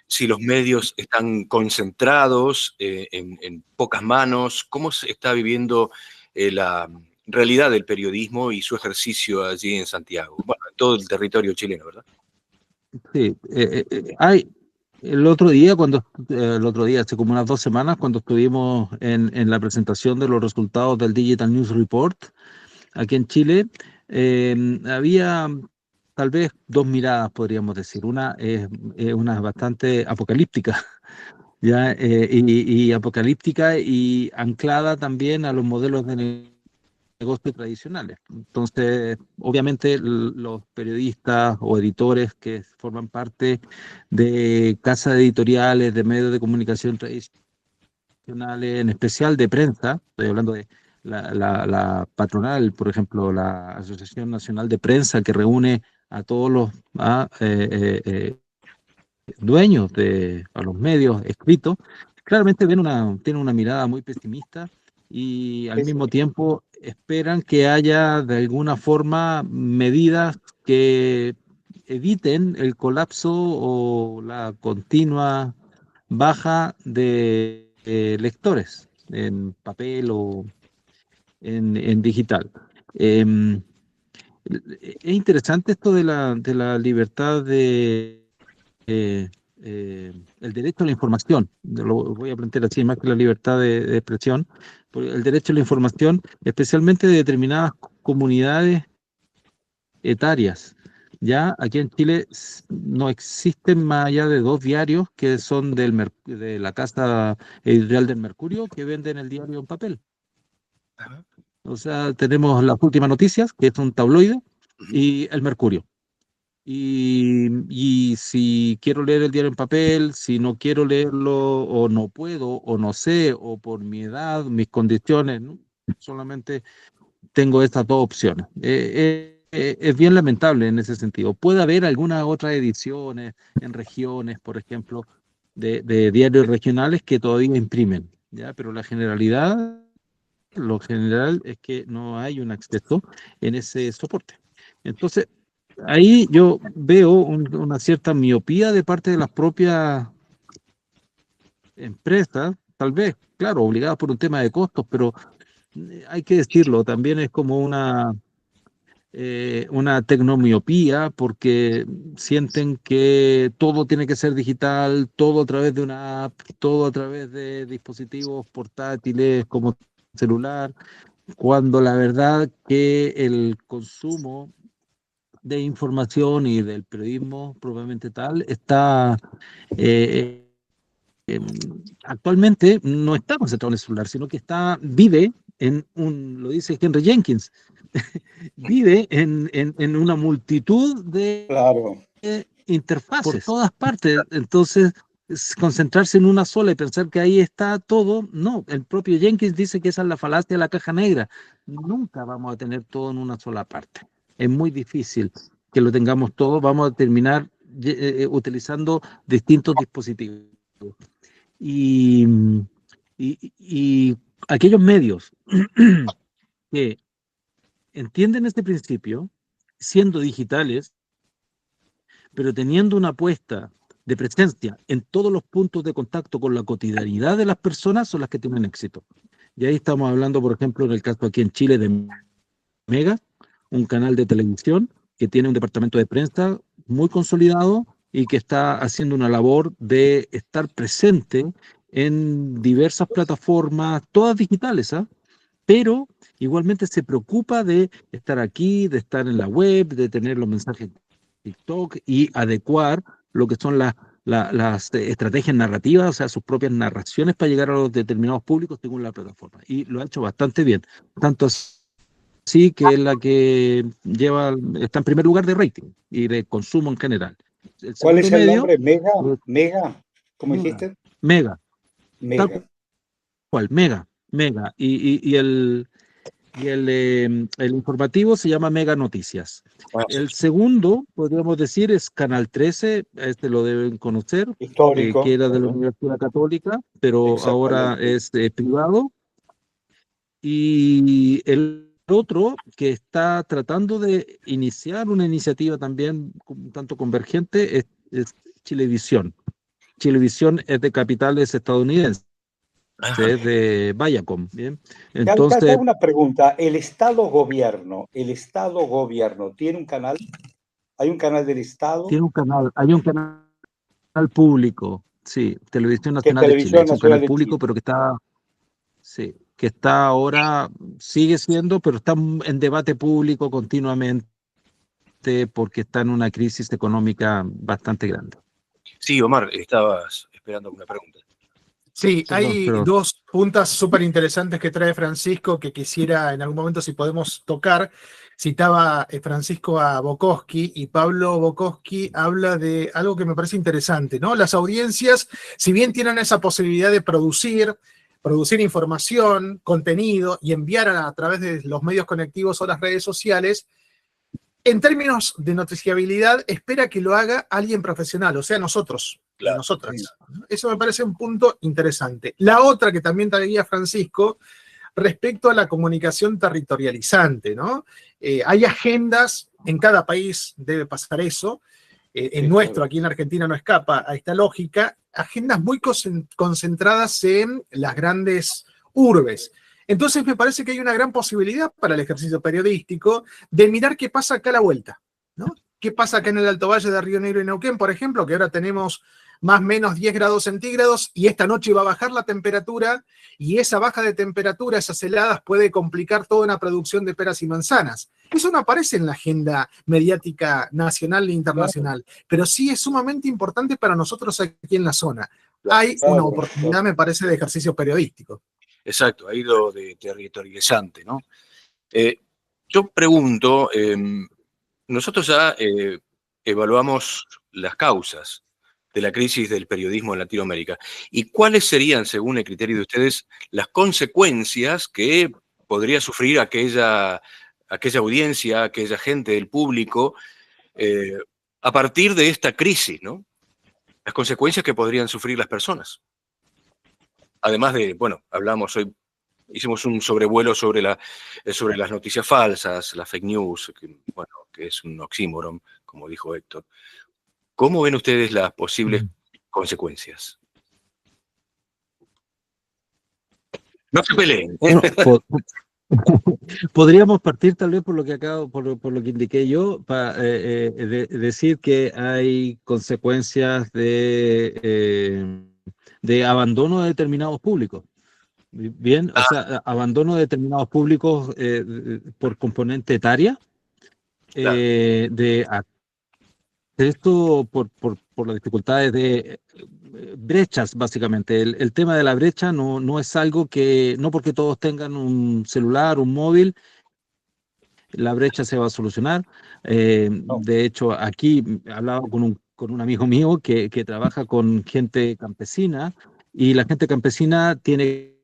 Speaker 2: si los medios están concentrados en pocas manos. ¿Cómo se está viviendo la realidad del periodismo y su ejercicio allí en Santiago? Bueno, en todo el territorio chileno, ¿verdad?
Speaker 6: Sí, el otro día, hace como unas 2 semanas, cuando estuvimos en la presentación de los resultados del Digital News Report aquí en Chile, había tal vez 2 miradas, podríamos decir. Una es una bastante apocalíptica, ¿ya? Y apocalíptica y anclada también a los modelos de negocios tradicionales. Entonces, obviamente, los periodistas o editores que forman parte de casas editoriales, de medios de comunicación tradicionales, en especial de prensa, estoy hablando de la patronal, por ejemplo, la Asociación Nacional de Prensa, que reúne a todos los dueños a los medios escritos, claramente tienen una mirada muy pesimista y al mismo tiempo esperan que haya de alguna forma medidas que eviten el colapso o la continua baja de lectores en papel o en digital. Es interesante esto de la libertad el derecho a la información, lo voy a plantear así, más que la libertad de expresión, el derecho a la información, especialmente de determinadas comunidades etarias. Ya aquí en Chile no existen más allá de 2 diarios que son de la Casa Editorial del Mercurio, que venden el diario en papel. O sea, tenemos Las Últimas Noticias, que es un tabloide, y el Mercurio. Y si quiero leer el diario en papel, si no quiero leerlo, o no puedo, o no sé, o por mi edad, mis condiciones, ¿no? Solamente tengo estas 2 opciones. Es bien lamentable en ese sentido. Puede haber algunas otras ediciones en regiones, por ejemplo, de diarios regionales que todavía imprimen, ¿ya? Pero la generalidad, lo general es que no hay un acceso en ese soporte. Entonces, ahí yo veo una cierta miopía de parte de las propias empresas, tal vez, claro, obligadas por un tema de costos, pero hay que decirlo, también es como una tecnomiopía porque sienten que todo tiene que ser digital, todo a través de una app, todo a través de dispositivos portátiles como celular, cuando la verdad que el consumo de información y del periodismo propiamente tal está actualmente no está concentrado en el celular, sino que vive lo dice Henry Jenkins, vive en una multitud de interfaces por todas partes. Entonces, concentrarse en una sola y pensar que ahí está todo, no, el propio Jenkins dice que esa es la falacia de la caja negra. Nunca vamos a tener todo en una sola parte. Es muy difícil que lo tengamos todo, vamos a terminar utilizando distintos dispositivos. Y aquellos medios que entienden este principio, siendo digitales, pero teniendo una apuesta de presencia en todos los puntos de contacto con la cotidianidad de las personas, son las que tienen éxito. Y ahí estamos hablando, por ejemplo, en el caso aquí en Chile de Mega, un canal de televisión que tiene un departamento de prensa muy consolidado y que está haciendo una labor de estar presente en diversas plataformas, todas digitales, ¿eh? Pero igualmente se preocupa de estar aquí, de estar en la web, de tener los mensajes de TikTok y adecuar lo que son las estrategias narrativas, o sea, sus propias narraciones para llegar a los determinados públicos según la plataforma. Y lo ha hecho bastante bien. Tanto sí que es la que está en primer lugar de rating y de consumo en general.
Speaker 3: ¿Cuál es el nombre? Mega, ¿cómo dijiste?
Speaker 6: Mega.
Speaker 3: Mega.
Speaker 6: Tal cual, Mega. Y el informativo se llama Mega Noticias. El segundo, podríamos decir, es Canal 13, este lo deben conocer,
Speaker 3: histórico,
Speaker 6: que era de la Universidad Católica, pero ahora es privado. Y el otro que está tratando de iniciar una iniciativa también un tanto convergente es Chilevisión. Chilevisión es de capitales estadounidenses, es de Viacom. ¿Bien? Entonces,
Speaker 3: te hago una pregunta. ¿El Estado gobierno tiene un canal? ¿Hay un canal del Estado?
Speaker 6: Hay un canal público, sí, Televisión Nacional de Chile, es un canal público, pero que está ahora, sigue siendo, pero está en debate público continuamente porque está en una crisis económica bastante grande.
Speaker 2: Sí, Omar, estabas esperando una pregunta.
Speaker 5: Sí, hay
Speaker 6: pero
Speaker 5: dos puntas súper interesantes que trae Francisco que quisiera en algún momento, si podemos tocar. Citaba Francisco a Bukowski y Pablo Bukowski habla de algo que me parece interesante, ¿no? Las audiencias, si bien tienen esa posibilidad de producir información, contenido y enviar a través de los medios conectivos o las redes sociales, en términos de noticiabilidad, espera que lo haga alguien profesional, o sea, nosotros y
Speaker 2: Claro.
Speaker 5: nosotras. Eso me parece un punto interesante. La otra que también traía Francisco, respecto a la comunicación territorializante, ¿no? Hay agendas, en cada país debe pasar eso, en nuestro, aquí en Argentina no escapa a esta lógica, agendas muy concentradas en las grandes urbes. Entonces me parece que hay una gran posibilidad para el ejercicio periodístico de mirar qué pasa acá a la vuelta, ¿no? ¿Qué pasa acá en el Alto Valle de Río Negro y Neuquén, por ejemplo, que ahora tenemos más o menos 10 grados centígrados y esta noche va a bajar la temperatura y esa baja de temperatura, esas heladas, puede complicar toda una producción de peras y manzanas. Eso no aparece en la agenda mediática nacional e internacional, pero sí es sumamente importante para nosotros aquí en la zona. Hay una oportunidad, me parece, de ejercicio periodístico.
Speaker 2: Exacto, ahí lo de territorializante, ¿no? Yo pregunto, nosotros ya evaluamos las causas de la crisis del periodismo en Latinoamérica. ¿Y cuáles serían, según el criterio de ustedes, las consecuencias que podría sufrir aquella audiencia, aquella gente del público, a partir de esta crisis, ¿no? Las consecuencias que podrían sufrir las personas. Además de, bueno, hablamos hoy, hicimos un sobrevuelo sobre las noticias falsas, las fake news, que es un oxímoron, como dijo Héctor. ¿Cómo ven ustedes las posibles consecuencias? No se peleen.
Speaker 6: Bueno, podríamos partir tal vez por lo que por lo que indiqué yo, para decir que hay consecuencias de abandono de determinados públicos. Bien, o sea, abandono de determinados públicos por componente etaria, de esto por las dificultades de brechas, básicamente. El tema de la brecha no es algo que, no porque todos tengan un celular, un móvil, la brecha se va a solucionar. De hecho, aquí hablaba con un amigo mío que trabaja con gente campesina, y la gente campesina tiene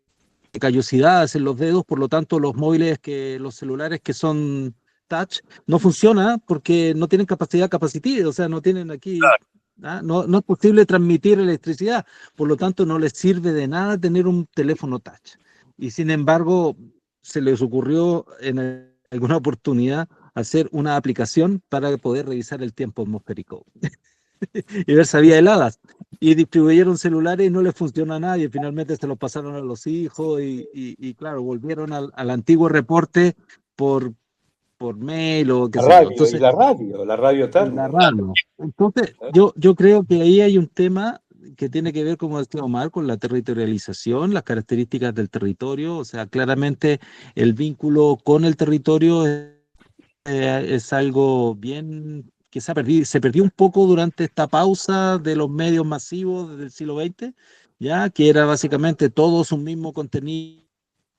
Speaker 6: callosidades en los dedos, por lo tanto los celulares que son touch no funcionan porque no tienen capacidad capacitiva, o sea, no tienen aquí, no es posible transmitir electricidad, por lo tanto no les sirve de nada tener un teléfono touch. Y sin embargo, se les ocurrió en alguna oportunidad hacer una aplicación para poder revisar el tiempo atmosférico y ver si había heladas. Y distribuyeron celulares y no les funcionó a nadie. Finalmente se los pasaron a los hijos y claro, volvieron al antiguo reporte por mail o qué sé yo. Entonces,
Speaker 3: la radio también.
Speaker 6: la radio. Entonces, yo creo que ahí hay un tema que tiene que ver, como decía Omar, con la territorialización, las características del territorio. O sea, claramente el vínculo con el territorio es algo bien que se perdió un poco durante esta pausa de los medios masivos del siglo XX, ya que era básicamente todos un mismo contenido,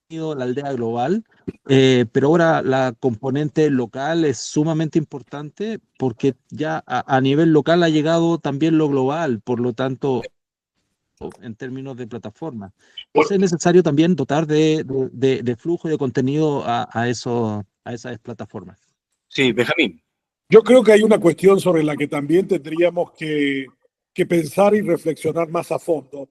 Speaker 6: la aldea global, pero ahora la componente local es sumamente importante porque ya a nivel local ha llegado también lo global, por lo tanto, en términos de plataforma. Entonces es necesario también dotar de flujo de contenido a esas plataformas.
Speaker 2: Sí, Benjamín.
Speaker 4: Yo creo que hay una cuestión sobre la que también tendríamos que pensar y reflexionar más a fondo.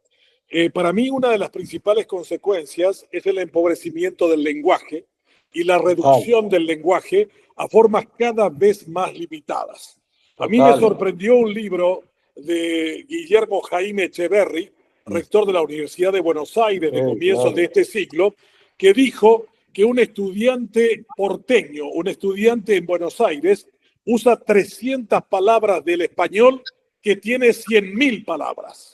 Speaker 4: Para mí, una de las principales consecuencias es el empobrecimiento del lenguaje y la reducción del lenguaje a formas cada vez más limitadas. A mí me sorprendió un libro de Guillermo Jaime Echeverry, rector de la Universidad de Buenos Aires de comienzos de este siglo, que dijo que un estudiante porteño, un estudiante en Buenos Aires, usa 300 palabras del español que tiene 100.000 palabras.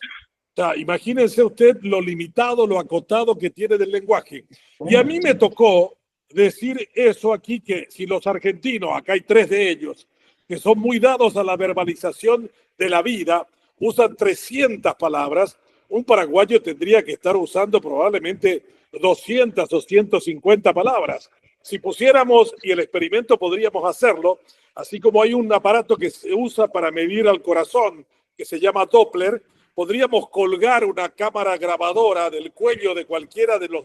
Speaker 4: O sea, imagínense usted lo limitado, lo acotado que tiene del lenguaje. Y a mí me tocó decir eso aquí, que si los argentinos, acá hay 3 de ellos, que son muy dados a la verbalización de la vida, usan 300 palabras, un paraguayo tendría que estar usando probablemente 200 o 150 palabras. Si pusiéramos, y el experimento podríamos hacerlo, así como hay un aparato que se usa para medir al corazón, que se llama Doppler, podríamos colgar una cámara grabadora del cuello de cualquiera de los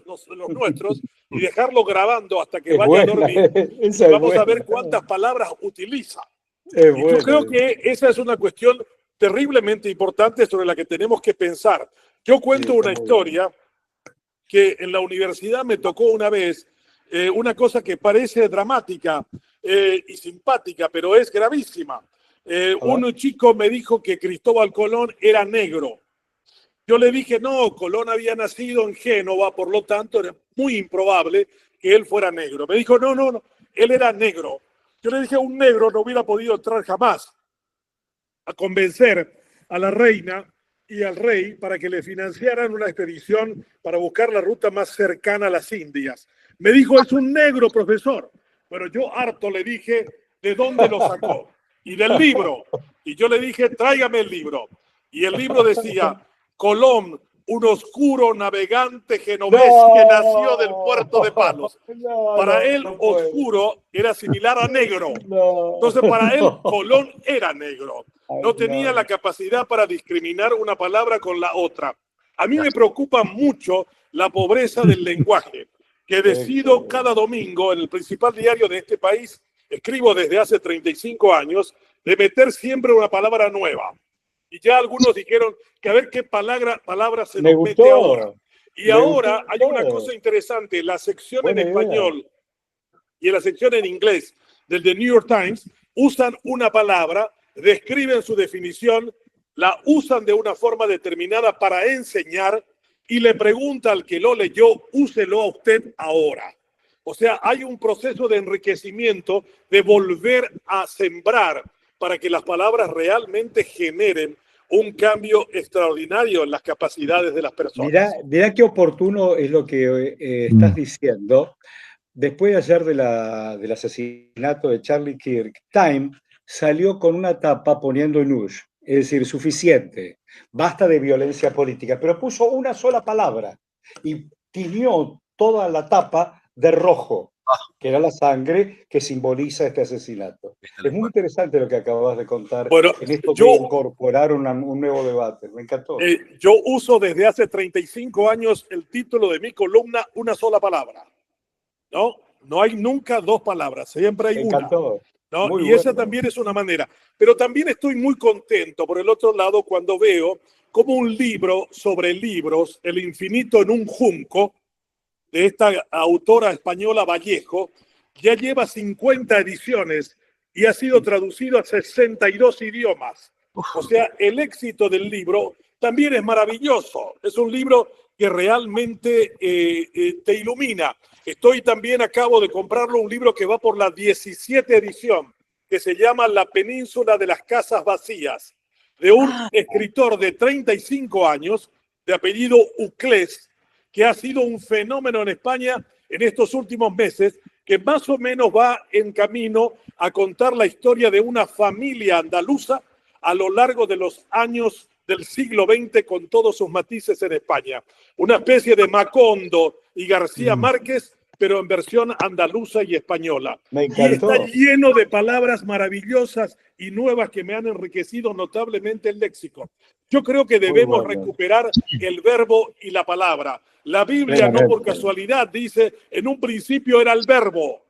Speaker 4: nuestros y dejarlo grabando hasta que vaya a dormir. Y vamos a ver cuántas palabras utiliza. Y yo creo que esa es una cuestión terriblemente importante sobre la que tenemos que pensar. Yo cuento una historia que en la universidad me tocó una vez, una cosa que parece dramática y simpática, pero es gravísima. Un chico me dijo que Cristóbal Colón era negro. Yo le dije, no, Colón había nacido en Génova, por lo tanto era muy improbable que él fuera negro. Me dijo, no, él era negro. Yo le dije, un negro no hubiera podido entrar jamás a convencer a la reina y al rey para que le financiaran una expedición para buscar la ruta más cercana a las Indias. Me dijo, es un negro, profesor. Pero yo harto le dije, ¿de dónde lo sacó? Y del libro. Y yo le dije, tráigame el libro. Y el libro decía, Colón, un oscuro navegante genovés que nació del puerto de Palos. Para él, oscuro era similar a negro. Entonces, para él, Colón era negro. No tenía la capacidad para discriminar una palabra con la otra. A mí me preocupa mucho la pobreza del lenguaje, que decido cada domingo en el principal diario de este país, escribo desde hace 35 años, de meter siempre una palabra nueva. Y ya algunos dijeron que a ver qué palabra se nos mete ahora. Y ahora hay una cosa interesante, la sección en español y en la sección en inglés del The New York Times usan una palabra, describen su definición, la usan de una forma determinada para enseñar y le pregunta al que lo leyó, úselo a usted ahora. O sea, hay un proceso de enriquecimiento, de volver a sembrar para que las palabras realmente generen un cambio extraordinario en las capacidades de las personas.
Speaker 3: Mirá qué oportuno es lo que estás diciendo. Después de ayer del asesinato de Charlie Kirk, Time salió con una tapa poniendo nush, es decir, suficiente, basta de violencia política, pero puso una sola palabra y tiñó toda la tapa de rojo, que era la sangre que simboliza este asesinato. Es muy interesante lo que acabas de contar.
Speaker 4: Bueno,
Speaker 3: en esto de incorporar un nuevo debate. Me encantó.
Speaker 4: Yo uso desde hace 35 años el título de mi columna, una sola palabra. No hay nunca dos palabras, siempre hay una. ¿no? Y esa también es una manera. Pero también estoy muy contento, por el otro lado, cuando veo como un libro sobre libros, El infinito en un junco, de esta autora española Vallejo, ya lleva 50 ediciones y ha sido traducido a 62 idiomas. O sea, el éxito del libro también es maravilloso. Es un libro que realmente te ilumina. Acabo de comprarlo, un libro que va por la 17 edición, que se llama La península de las casas vacías, de un escritor de 35 años, de apellido Uclés, que ha sido un fenómeno en España en estos últimos meses, que más o menos va en camino a contar la historia de una familia andaluza a lo largo de los años del siglo XX con todos sus matices en España. Una especie de Macondo y García Márquez, pero en versión andaluza y española.
Speaker 3: Me encantó.
Speaker 4: Y está lleno de palabras maravillosas y nuevas que me han enriquecido notablemente el léxico. Yo creo que debemos recuperar el verbo y la palabra. La Biblia, no por casualidad, dice, en un principio era el verbo.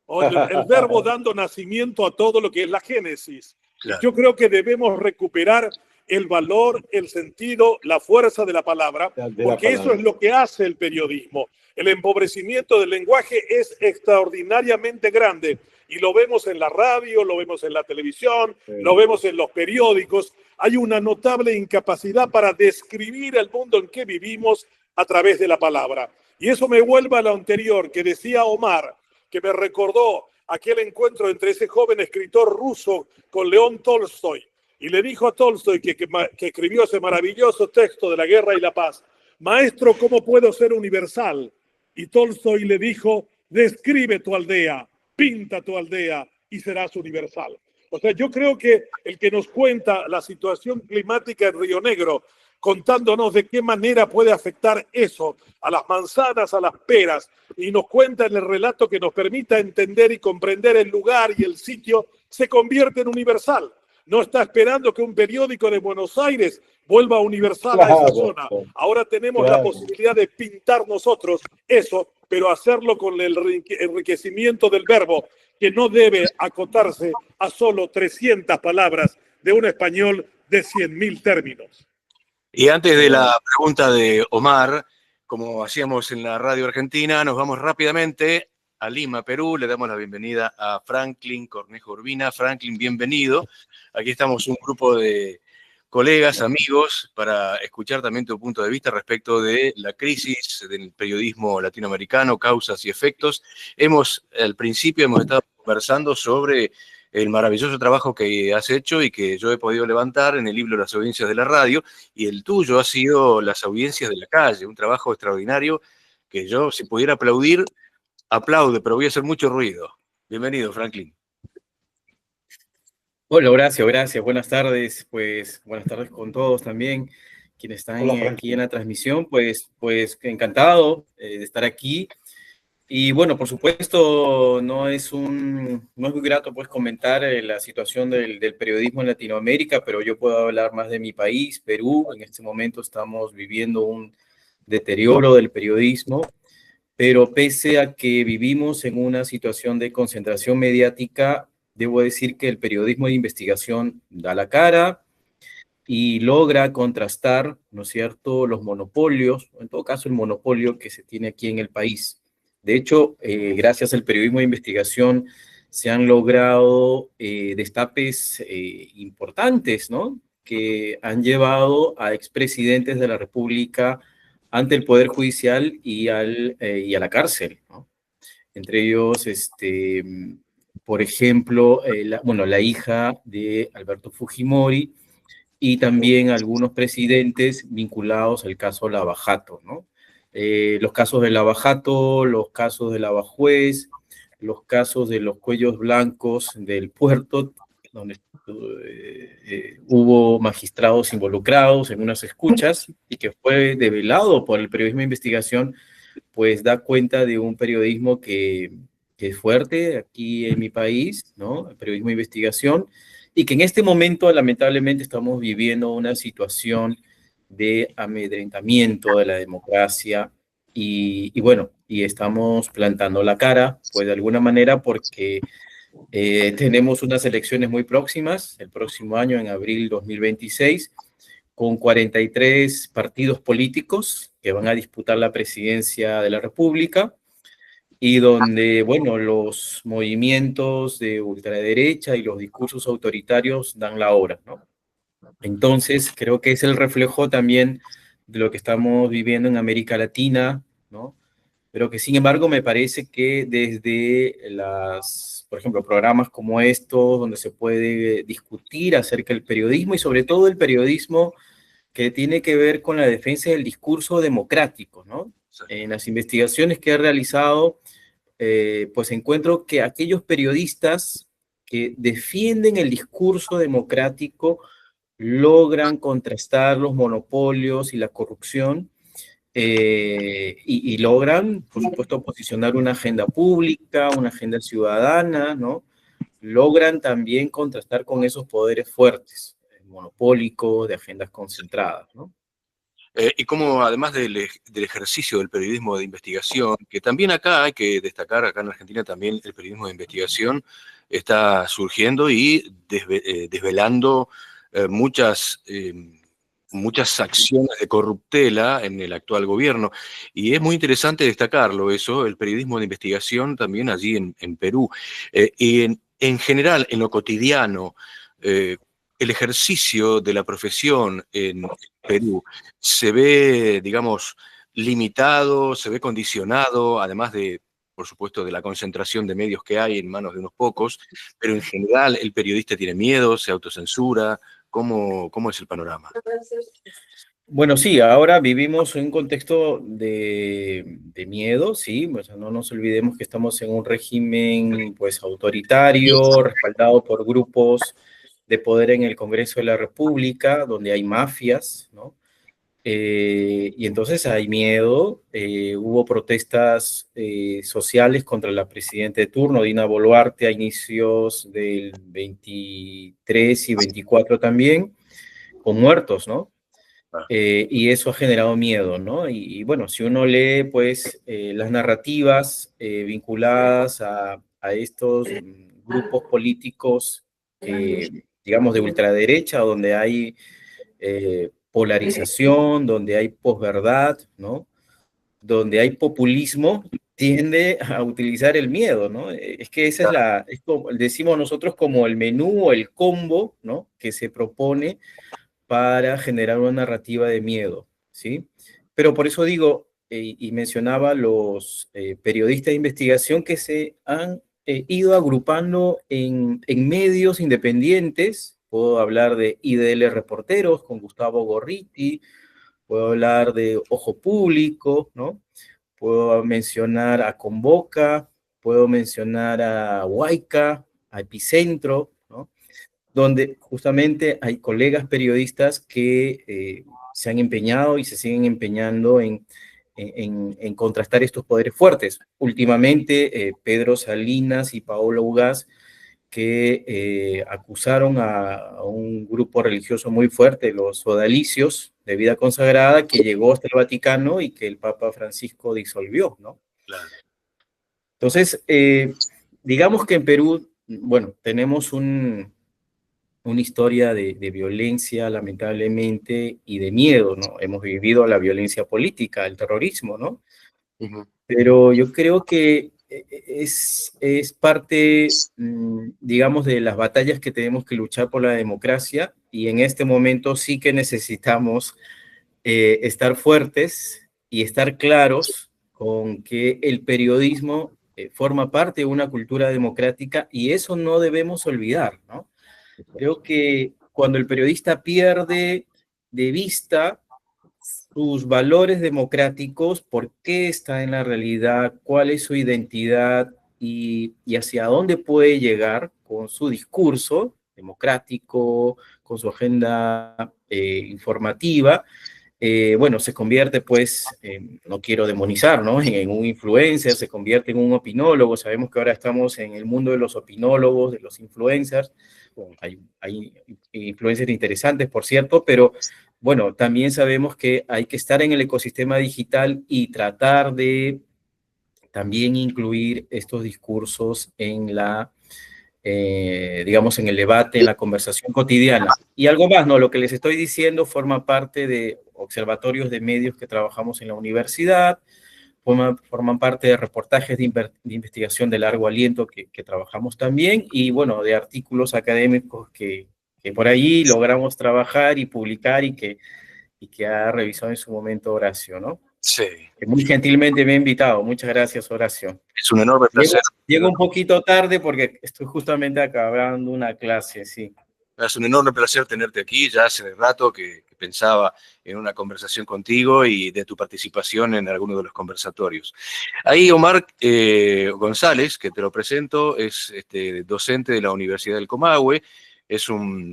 Speaker 4: El verbo dando nacimiento a todo lo que es la Génesis. Claro. Yo creo que debemos recuperar el valor, el sentido, la fuerza de la palabra, porque eso es lo que hace el periodismo. El empobrecimiento del lenguaje es extraordinariamente grande y lo vemos en la radio, lo vemos en la televisión, lo vemos en los periódicos. Hay una notable incapacidad para describir el mundo en que vivimos a través de la palabra. Y eso me vuelve a lo anterior que decía Omar, que me recordó aquel encuentro entre ese joven escritor ruso con León Tolstoy. Y le dijo a Tolstoy, que escribió ese maravilloso texto de la guerra y la paz, maestro, ¿cómo puedo ser universal? Y Tolstoy le dijo, describe tu aldea, pinta tu aldea y serás universal. O sea, yo creo que el que nos cuenta la situación climática en Río Negro contándonos de qué manera puede afectar eso a las manzanas, a las peras, y nos cuenta en el relato que nos permita entender y comprender el lugar y el sitio, se convierte en universal. No está esperando que un periódico de Buenos Aires vuelva universal a esa zona. Ahora tenemos la posibilidad de pintar nosotros eso, pero hacerlo con el enriquecimiento del verbo, que no debe acotarse a solo 300 palabras de un español de 100.000 términos.
Speaker 2: Y antes de la pregunta de Omar, como hacíamos en la radio argentina, nos vamos rápidamente a Lima, Perú. Le damos la bienvenida a Franklin Cornejo Urbina. Franklin, bienvenido. Aquí estamos un grupo de colegas, amigos, para escuchar también tu punto de vista respecto de la crisis del periodismo latinoamericano, causas y efectos. Al principio hemos estado conversando sobre el maravilloso trabajo que has hecho y que yo he podido levantar en el libro Las audiencias de la radio, y el tuyo ha sido Las audiencias de la calle, un trabajo extraordinario que yo, si pudiera aplaudir, aplaude, pero voy a hacer mucho ruido. Bienvenido, Franklin.
Speaker 7: Hola, Horacio, gracias. Buenas tardes. Pues buenas tardes con todos también, quienes están aquí en la transmisión. Pues encantado de estar aquí. Y bueno, por supuesto, no es muy grato pues comentar la situación del periodismo en Latinoamérica, pero yo puedo hablar más de mi país, Perú. En este momento estamos viviendo un deterioro del periodismo, pero pese a que vivimos en una situación de concentración mediática, debo decir que el periodismo de investigación da la cara y logra contrastar, ¿no es cierto?, los monopolios, o en todo caso el monopolio que se tiene aquí en el país. De hecho, gracias al periodismo de investigación se han logrado destapes importantes, ¿no?, que han llevado a expresidentes de la República ante el Poder Judicial y a la cárcel, ¿no? Entre ellos, por ejemplo, la hija de Alberto Fujimori y también algunos presidentes vinculados al caso Lava Jato, ¿no? Los casos de Lava Jato, los casos de Lava Juez, los casos de los cuellos blancos del puerto, donde hubo magistrados involucrados en unas escuchas y que fue develado por el periodismo de investigación, pues da cuenta de un periodismo que es fuerte aquí en mi país, ¿no? El periodismo de investigación, y que en este momento lamentablemente estamos viviendo una situación de amedrentamiento de la democracia y bueno, y estamos plantando la cara, pues de alguna manera, porque tenemos unas elecciones muy próximas, el próximo año, en abril 2026, con 43 partidos políticos que van a disputar la presidencia de la República, y donde, bueno, los movimientos de ultraderecha y los discursos autoritarios dan la hora, ¿no? Entonces, creo que es el reflejo también de lo que estamos viviendo en América Latina, ¿no? Pero que, sin embargo, me parece que desde por ejemplo, programas como estos, donde se puede discutir acerca del periodismo y sobre todo el periodismo que tiene que ver con la defensa del discurso democrático, ¿no? En las investigaciones que he realizado, pues encuentro que aquellos periodistas que defienden el discurso democrático logran contrastar los monopolios y la corrupción, y logran, por supuesto, posicionar una agenda pública, una agenda ciudadana, ¿no? Logran también contrastar con esos poderes fuertes, monopólicos, de agendas concentradas, ¿no?
Speaker 2: Y como además del ejercicio del periodismo de investigación, que también acá hay que destacar, acá en Argentina también el periodismo de investigación está surgiendo y desvelando muchas acciones de corruptela en el actual gobierno. Y es muy interesante destacarlo eso, el periodismo de investigación también allí en Perú. Y en general, en lo cotidiano, el ejercicio de la profesión en Perú se ve, digamos, limitado, se ve condicionado, además de, por supuesto, de la concentración de medios que hay en manos de unos pocos, pero en general el periodista tiene miedo, se autocensura. ¿Cómo es el panorama?
Speaker 7: Bueno, sí, ahora vivimos en un contexto de miedo, sí, o sea, no nos olvidemos que estamos en un régimen, pues, autoritario, respaldado por grupos de poder en el Congreso de la República, donde hay mafias, ¿no? Y entonces hay miedo, hubo protestas sociales contra la presidenta de turno, Dina Boluarte, a inicios del 23 y 24 también, con muertos, ¿no? Y eso ha generado miedo, ¿no? Y bueno, si uno lee, pues, las narrativas vinculadas a estos grupos políticos, digamos, de ultraderecha, donde hay polarización, donde hay posverdad, ¿no? Donde hay populismo, tiende a utilizar el miedo, ¿no? Es que esa es como, decimos nosotros, como el menú o el combo, ¿no? Que se propone para generar una narrativa de miedo, ¿sí? Pero por eso digo, y mencionaba los periodistas de investigación que se han ido agrupando en medios independientes. Puedo hablar de IDL Reporteros con Gustavo Gorriti, puedo hablar de Ojo Público, ¿no? Puedo mencionar a Convoca, puedo mencionar a Huayca, a Epicentro, ¿no? Donde justamente hay colegas periodistas que se han empeñado y se siguen empeñando en contrastar estos poderes fuertes. Últimamente, Pedro Salinas y Paolo Ugaz, que acusaron a un grupo religioso muy fuerte, los sodalicios de vida consagrada, que llegó hasta el Vaticano y que el Papa Francisco disolvió, ¿no?
Speaker 2: Claro.
Speaker 7: Entonces, digamos que en Perú, bueno, tenemos una historia de violencia, lamentablemente, y de miedo, ¿no? Hemos vivido la violencia política, el terrorismo, ¿no? Pero yo creo que es parte, digamos, de las batallas que tenemos que luchar por la democracia, y en este momento sí que necesitamos estar fuertes y estar claros con que el periodismo forma parte de una cultura democrática, y eso no debemos olvidar, ¿no? Creo que cuando el periodista pierde de vista sus valores democráticos, por qué está en la realidad, cuál es su identidad y hacia dónde puede llegar con su discurso democrático, con su agenda informativa, bueno, se convierte, pues, no quiero demonizar, ¿no? En un influencer, se convierte en un opinólogo. Sabemos que ahora estamos en el mundo de los opinólogos, de los influencers. Bueno, hay influencers interesantes, por cierto, pero bueno, también sabemos que hay que estar en el ecosistema digital y tratar de también incluir estos discursos en la, digamos, en el debate, en la conversación cotidiana. Y algo más, ¿no? Lo que les estoy diciendo forma parte de observatorios de medios que trabajamos en la universidad, forman parte de reportajes de investigación de largo aliento que trabajamos también, y bueno, de artículos académicos que por ahí logramos trabajar y publicar, y que ha revisado en su momento Horacio, ¿no?
Speaker 2: Sí.
Speaker 7: Que muy gentilmente me ha invitado. Muchas gracias, Horacio.
Speaker 2: Es un enorme placer.
Speaker 7: Llego un poquito tarde porque estoy justamente acabando una clase, sí.
Speaker 2: Es un enorme placer tenerte aquí. Ya hace rato que pensaba en una conversación contigo y de tu participación en alguno de los conversatorios. Ahí Omar González, que te lo presento, es docente de la Universidad del Comahue, es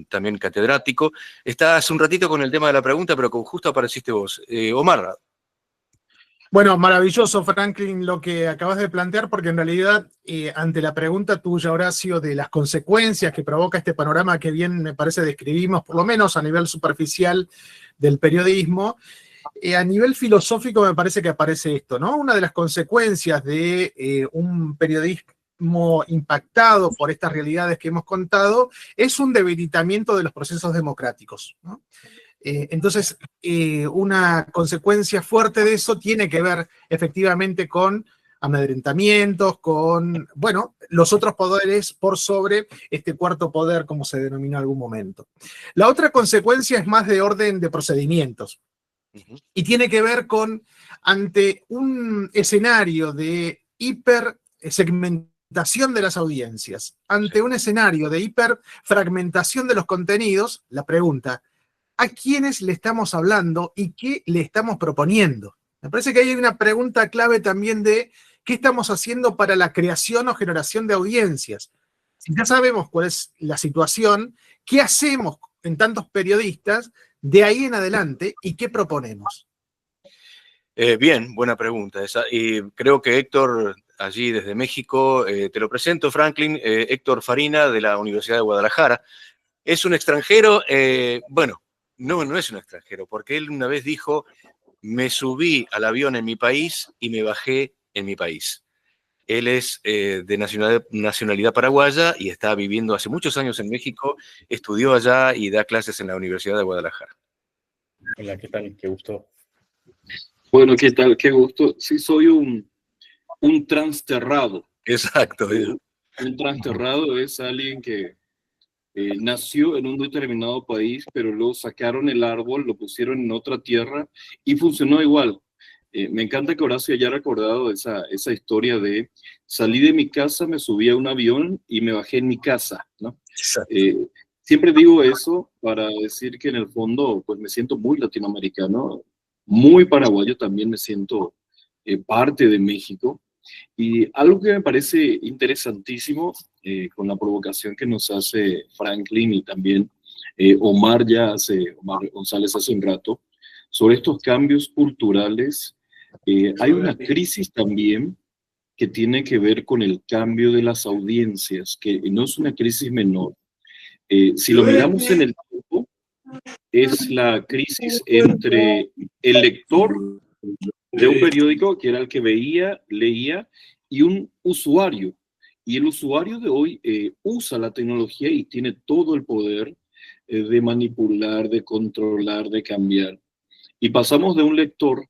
Speaker 2: también catedrático. Está hace un ratito con el tema de la pregunta, pero justo apareciste vos. Omar.
Speaker 5: Bueno, maravilloso, Franklin, lo que acabas de plantear, porque en realidad, ante la pregunta tuya, Horacio, de las consecuencias que provoca este panorama que bien me parece describimos, por lo menos a nivel superficial del periodismo, a nivel filosófico me parece que aparece esto, ¿no? Una de las consecuencias de un periodismo impactado por estas realidades que hemos contado es un debilitamiento de los procesos democráticos, ¿no? Entonces, una consecuencia fuerte de eso tiene que ver efectivamente con amedrentamientos, con, bueno, los otros poderes por sobre este cuarto poder, como se denominó en algún momento. La otra consecuencia es más de orden de procedimientos y tiene que ver con, ante un escenario de hipersegmentación de las audiencias, ante un escenario de hiperfragmentación de los contenidos, la pregunta: ¿a quiénes le estamos hablando y qué le estamos proponiendo? Me parece que hay una pregunta clave también de qué estamos haciendo para la creación o generación de audiencias. Si ya sabemos cuál es la situación, ¿qué hacemos en tantos periodistas de ahí en adelante y qué proponemos?
Speaker 2: Bien, buena pregunta esa. Y creo que Héctor, allí desde México, te lo presento, Franklin, Héctor Farina, de la Universidad de Guadalajara. Es un extranjero, bueno, no es un extranjero, porque él una vez dijo, me subí al avión en mi país y me bajé en mi país. Él es de nacionalidad paraguaya y está viviendo hace muchos años en México, estudió allá y da clases en la Universidad de Guadalajara.
Speaker 7: Hola, ¿qué tal? Qué gusto.
Speaker 1: Bueno, ¿qué tal? Qué gusto. Sí, soy un transterrado.
Speaker 2: Exacto.
Speaker 1: Un transterrado es alguien que nació en un determinado país, pero luego sacaron el árbol, lo pusieron en otra tierra y funcionó igual. Me encanta que Horacio haya recordado esa historia de salí de mi casa, me subí a un avión y me bajé en mi casa, ¿no? Siempre digo eso para decir que en el fondo pues me siento muy latinoamericano, muy paraguayo también, me siento parte de México. Y algo que me parece interesantísimo, con la provocación que nos hace Franklin y también Omar González hace un rato, sobre estos cambios culturales, hay una crisis también que tiene que ver con el cambio de las audiencias, que no es una crisis menor. Si lo miramos en el tiempo, es la crisis entre el lector de un periódico, que era el que veía, leía, y un usuario. Y el usuario de hoy usa la tecnología y tiene todo el poder de manipular, de controlar, de cambiar. Y pasamos de un lector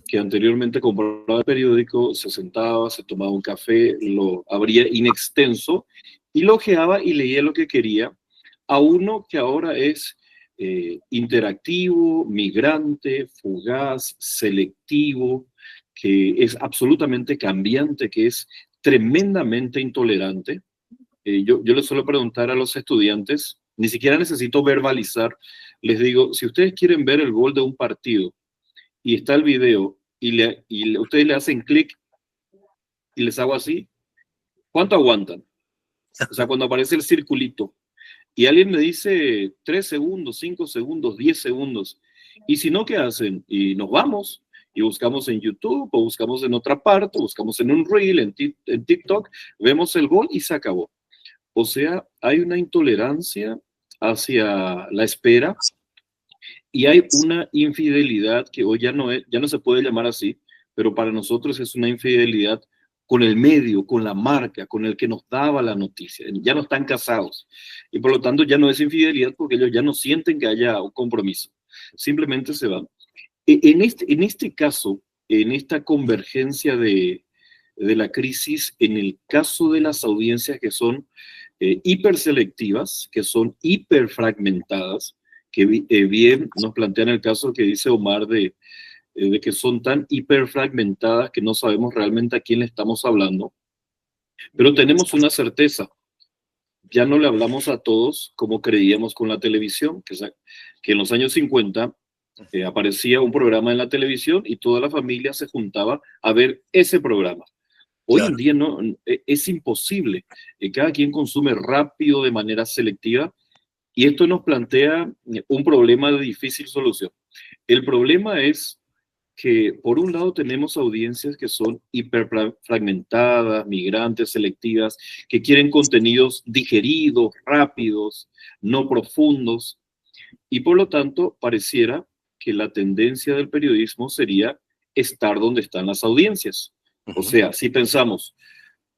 Speaker 1: que anteriormente compraba el periódico, se sentaba, se tomaba un café, lo abría in extenso y lo ojeaba y leía lo que quería, a uno que ahora es interactivo, migrante, fugaz, selectivo, que es absolutamente cambiante, que es tremendamente intolerante. Yo les suelo preguntar a los estudiantes, ni siquiera necesito verbalizar, les digo, si ustedes quieren ver el gol de un partido y está el video y ustedes le hacen clic y les hago así, ¿cuánto aguantan? O sea, cuando aparece el circulito y alguien me dice 3 segundos, 5 segundos, 10 segundos, y si no, ¿qué hacen? Y nos vamos y buscamos en YouTube o buscamos en otra parte, buscamos en un reel, en TikTok, vemos el gol y se acabó. O sea, hay una intolerancia hacia la espera y hay una infidelidad que hoy ya no se puede llamar así, pero para nosotros es una infidelidad con el medio, con la marca, con el que nos daba la noticia. Ya no están casados y por lo tanto ya no es infidelidad porque ellos ya no sienten que haya un compromiso. Simplemente se van. En este caso, en esta convergencia de la crisis, en el caso de las audiencias que son hiperselectivas, que son hiperfragmentadas, que bien nos plantean el caso que dice Omar de que son tan hiperfragmentadas que no sabemos realmente a quién le estamos hablando, pero tenemos una certeza, ya no le hablamos a todos como creíamos con la televisión, que en los años 50 aparecía un programa en la televisión y toda la familia se juntaba a ver ese programa. Hoy en día no, es imposible, cada quien consume rápido de manera selectiva y esto nos plantea un problema de difícil solución. El problema es que por un lado tenemos audiencias que son hiperfragmentadas, migrantes, selectivas, que quieren contenidos digeridos, rápidos, no profundos, y por lo tanto pareciera que la tendencia del periodismo sería estar donde están las audiencias. O sea, si pensamos,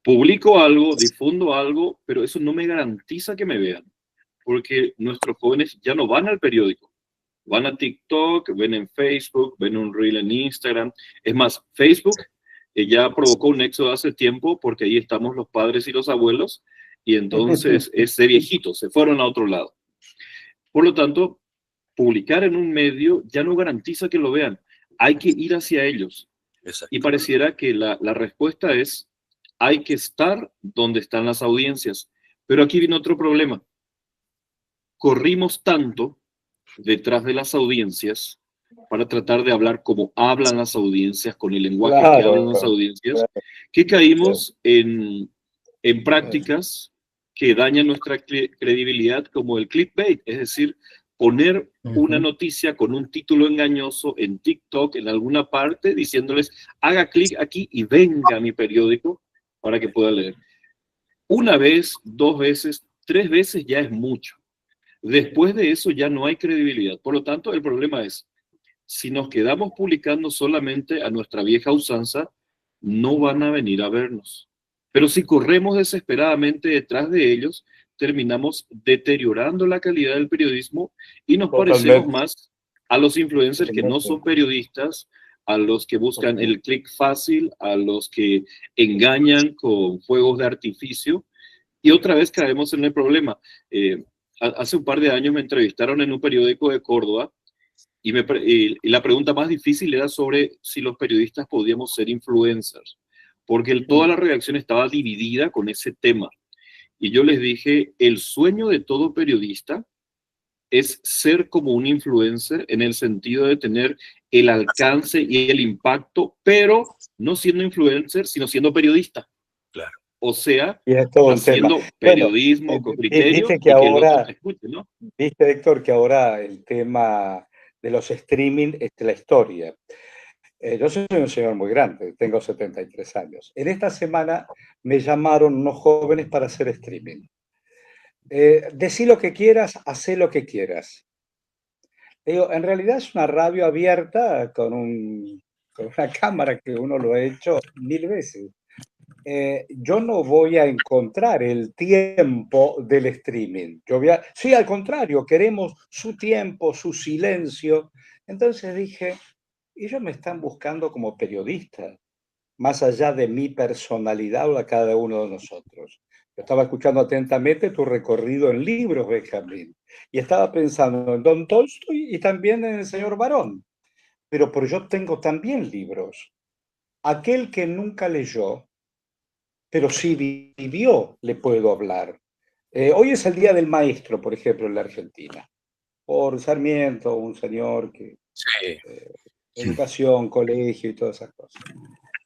Speaker 1: publico algo, difundo algo, pero eso no me garantiza que me vean, porque nuestros jóvenes ya no van al periódico. Van a TikTok, ven en Facebook, ven un reel en Instagram. Es más, Facebook ya provocó un éxodo hace tiempo porque ahí estamos los padres y los abuelos y entonces ese viejito se fueron a otro lado. Por lo tanto, publicar en un medio ya no garantiza que lo vean. Hay que ir hacia ellos.
Speaker 2: Exacto.
Speaker 1: Y pareciera que la respuesta es, hay que estar donde están las audiencias. Pero aquí viene otro problema. Corrimos tanto detrás de las audiencias para tratar de hablar como hablan las audiencias, con el lenguaje que hablan las audiencias, que caímos en prácticas que dañan nuestra credibilidad, como el clickbait, es decir, poner una noticia con un título engañoso en TikTok, en alguna parte, diciéndoles, haga clic aquí y venga a mi periódico para que pueda leer. Una vez, 2 veces, 3 veces ya es mucho. Después de eso ya no hay credibilidad. Por lo tanto, el problema es, si nos quedamos publicando solamente a nuestra vieja usanza, no van a venir a vernos. Pero si corremos desesperadamente detrás de ellos, terminamos deteriorando la calidad del periodismo y nos parecemos más a los influencers que no son periodistas, a los que buscan el clic fácil, a los que engañan con fuegos de artificio. Y otra vez caemos en el problema. Hace un par de años me entrevistaron en un periódico de Córdoba y la pregunta más difícil era sobre si los periodistas podíamos ser influencers, porque toda la redacción estaba dividida con ese tema. Y yo les dije, el sueño de todo periodista es ser como un influencer en el sentido de tener el alcance y el impacto, pero no siendo influencer, sino siendo periodista.
Speaker 2: Claro.
Speaker 1: O sea,
Speaker 3: haciendo
Speaker 1: periodismo con criterio
Speaker 3: viste
Speaker 1: y que el otro te escuche, ¿no?
Speaker 3: Viste, Héctor, que ahora el tema de los streaming es la historia. Yo soy un señor muy grande, tengo 73 años. En esta semana me llamaron unos jóvenes para hacer streaming. Decí lo que quieras, hacé lo que quieras. Digo, en realidad es una radio abierta con una cámara que uno lo ha hecho 1000 veces. Yo no voy a encontrar el tiempo del streaming. Sí, al contrario, queremos su tiempo, su silencio. Entonces dije, ellos me están buscando como periodista, más allá de mi personalidad o de cada uno de nosotros. Yo estaba escuchando atentamente tu recorrido en libros, Benjamín, y estaba pensando en Don Tolstoy y también en el señor Barón. Pero yo tengo también libros. Aquel que nunca leyó, pero sí vivió, le puedo hablar. Hoy es el Día del Maestro, por ejemplo, en la Argentina. Por Sarmiento, un señor que...
Speaker 2: Sí.
Speaker 3: Educación, colegio y todas esas cosas.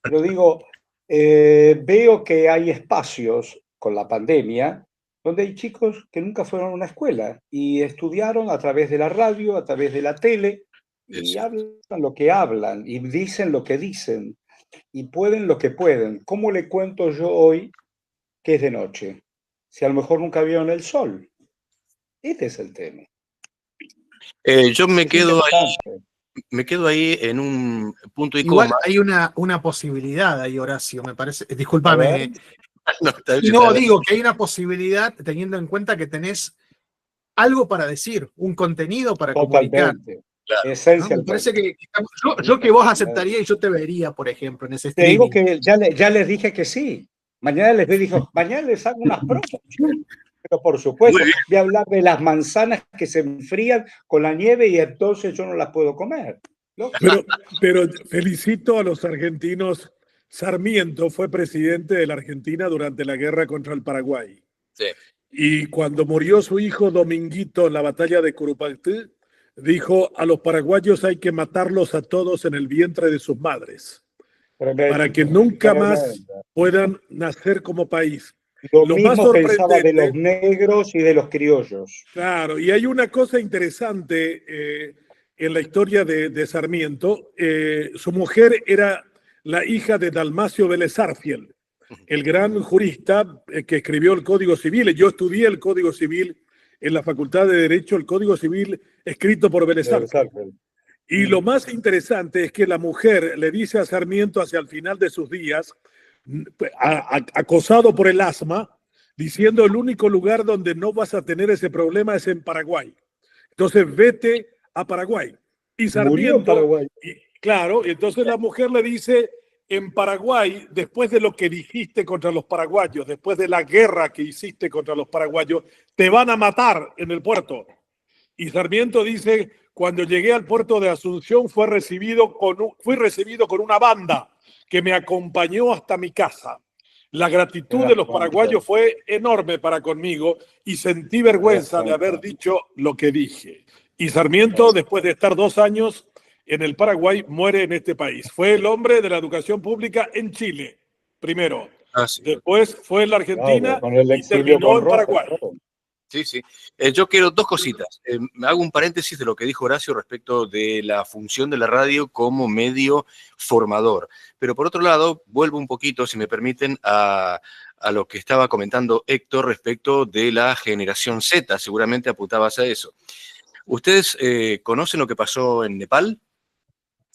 Speaker 3: Pero digo, veo que hay espacios con la pandemia donde hay chicos que nunca fueron a una escuela y estudiaron a través de la radio, a través de la tele, y hablan lo que hablan y dicen lo que dicen y pueden lo que pueden. ¿Cómo le cuento yo hoy que es de noche? Si a lo mejor nunca vieron el sol. Este es el tema.
Speaker 2: Yo me quedo ahí en un punto y
Speaker 5: igual
Speaker 2: coma.
Speaker 5: Hay una posibilidad ahí, Horacio, me parece. Discúlpame.
Speaker 2: No,
Speaker 5: digo que hay una posibilidad teniendo en cuenta que tenés algo para decir, un contenido para comunicar.
Speaker 3: Claro.
Speaker 5: ¿No? Me parece que yo que vos aceptaría y yo te vería, por ejemplo, en ese streaming.
Speaker 3: Te digo que ya les dije que sí. Mañana les hago unas pruebas. Pero por supuesto, voy a hablar de las manzanas que se enfrían con la nieve y entonces yo no las puedo comer. ¿No?
Speaker 4: Pero felicito a los argentinos. Sarmiento fue presidente de la Argentina durante la guerra contra el Paraguay.
Speaker 2: Sí.
Speaker 4: Y cuando murió su hijo Dominguito en la batalla de Curupaytí, dijo, a los paraguayos hay que matarlos a todos en el vientre de sus madres, para que nunca más puedan nacer como país.
Speaker 3: Lo mismo pensaba de los negros y de los criollos.
Speaker 4: Claro, y hay una cosa interesante en la historia de Sarmiento. Su mujer era la hija de Dalmacio Vélez Sarsfield, el gran jurista que escribió el Código Civil. Yo estudié el Código Civil en la Facultad de Derecho, el Código Civil escrito por Vélez Sarsfield. Y lo más interesante es que la mujer le dice a Sarmiento hacia el final de sus días, acosado por el asma, diciendo el único lugar donde no vas a tener ese problema es en Paraguay. Entonces vete a Paraguay. Y Sarmiento, Paraguay. Claro, entonces la mujer le dice, en Paraguay, después de lo que dijiste contra los paraguayos, después de la guerra que hiciste contra los paraguayos, te van a matar en el puerto. Y Sarmiento dice, cuando llegué al puerto de Asunción fui recibido con una banda que me acompañó hasta mi casa. La gratitud de los paraguayos fue enorme para conmigo y sentí vergüenza de haber dicho lo que dije. Y Sarmiento, después de estar 2 años en el Paraguay, muere en este país. Fue el hombre de la educación pública en Chile, primero.
Speaker 2: Sí.
Speaker 4: Después fue en la Argentina y terminó en Paraguay.
Speaker 2: Sí, sí. Yo quiero dos cositas. Me hago un paréntesis de lo que dijo Horacio respecto de la función de la radio como medio formador. Pero por otro lado, vuelvo un poquito, si me permiten, a lo que estaba comentando Héctor respecto de la generación Z. Seguramente apuntabas a eso. ¿Ustedes conocen lo que pasó en Nepal?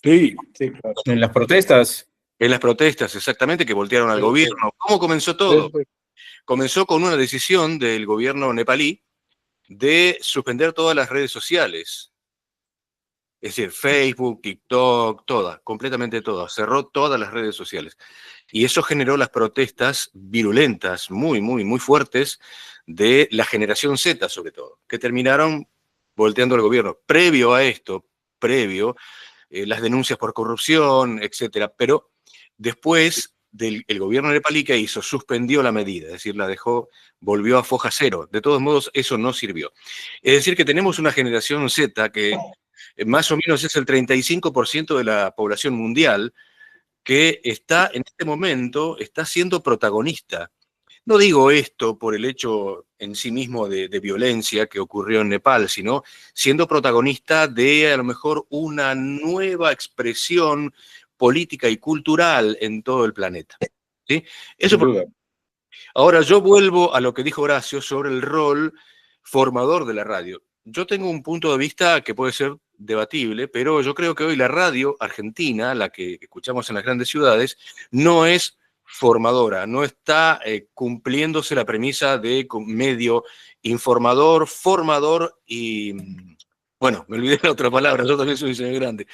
Speaker 4: Sí,
Speaker 3: Sí, claro.
Speaker 7: En las protestas.
Speaker 2: En las protestas, exactamente, que voltearon al
Speaker 3: Sí,
Speaker 2: gobierno. ¿Cómo comenzó todo?
Speaker 3: Sí, sí.
Speaker 2: Comenzó con una decisión del gobierno nepalí de suspender todas las redes sociales. Es decir, Facebook, TikTok, todas, completamente todas. Cerró todas las redes sociales. Y eso generó las protestas virulentas, muy, muy, muy fuertes de la generación Z, sobre todo, que terminaron volteando al gobierno. Previo a esto, las denuncias por corrupción, etcétera. Pero después el gobierno nepalí, ¿qué hizo? Suspendió la medida, es decir, la dejó, volvió a foja cero. De todos modos, eso no sirvió. Es decir, que tenemos una generación Z que más o menos es el 35% de la población mundial, que está en este momento, está siendo protagonista. No digo esto por el hecho en sí mismo de violencia que ocurrió en Nepal, sino siendo protagonista de a lo mejor una nueva expresión política y cultural en todo el planeta. ¿Sí? Eso
Speaker 3: Sin duda.
Speaker 2: Ahora yo vuelvo a lo que dijo Horacio sobre el rol formador de la radio. Yo tengo un punto de vista que puede ser debatible, pero yo creo que hoy la radio argentina, la que escuchamos en las grandes ciudades, no es formadora, no está cumpliéndose la premisa de medio informador, formador y, bueno, me olvidé la otra palabra, yo también soy un señor grande,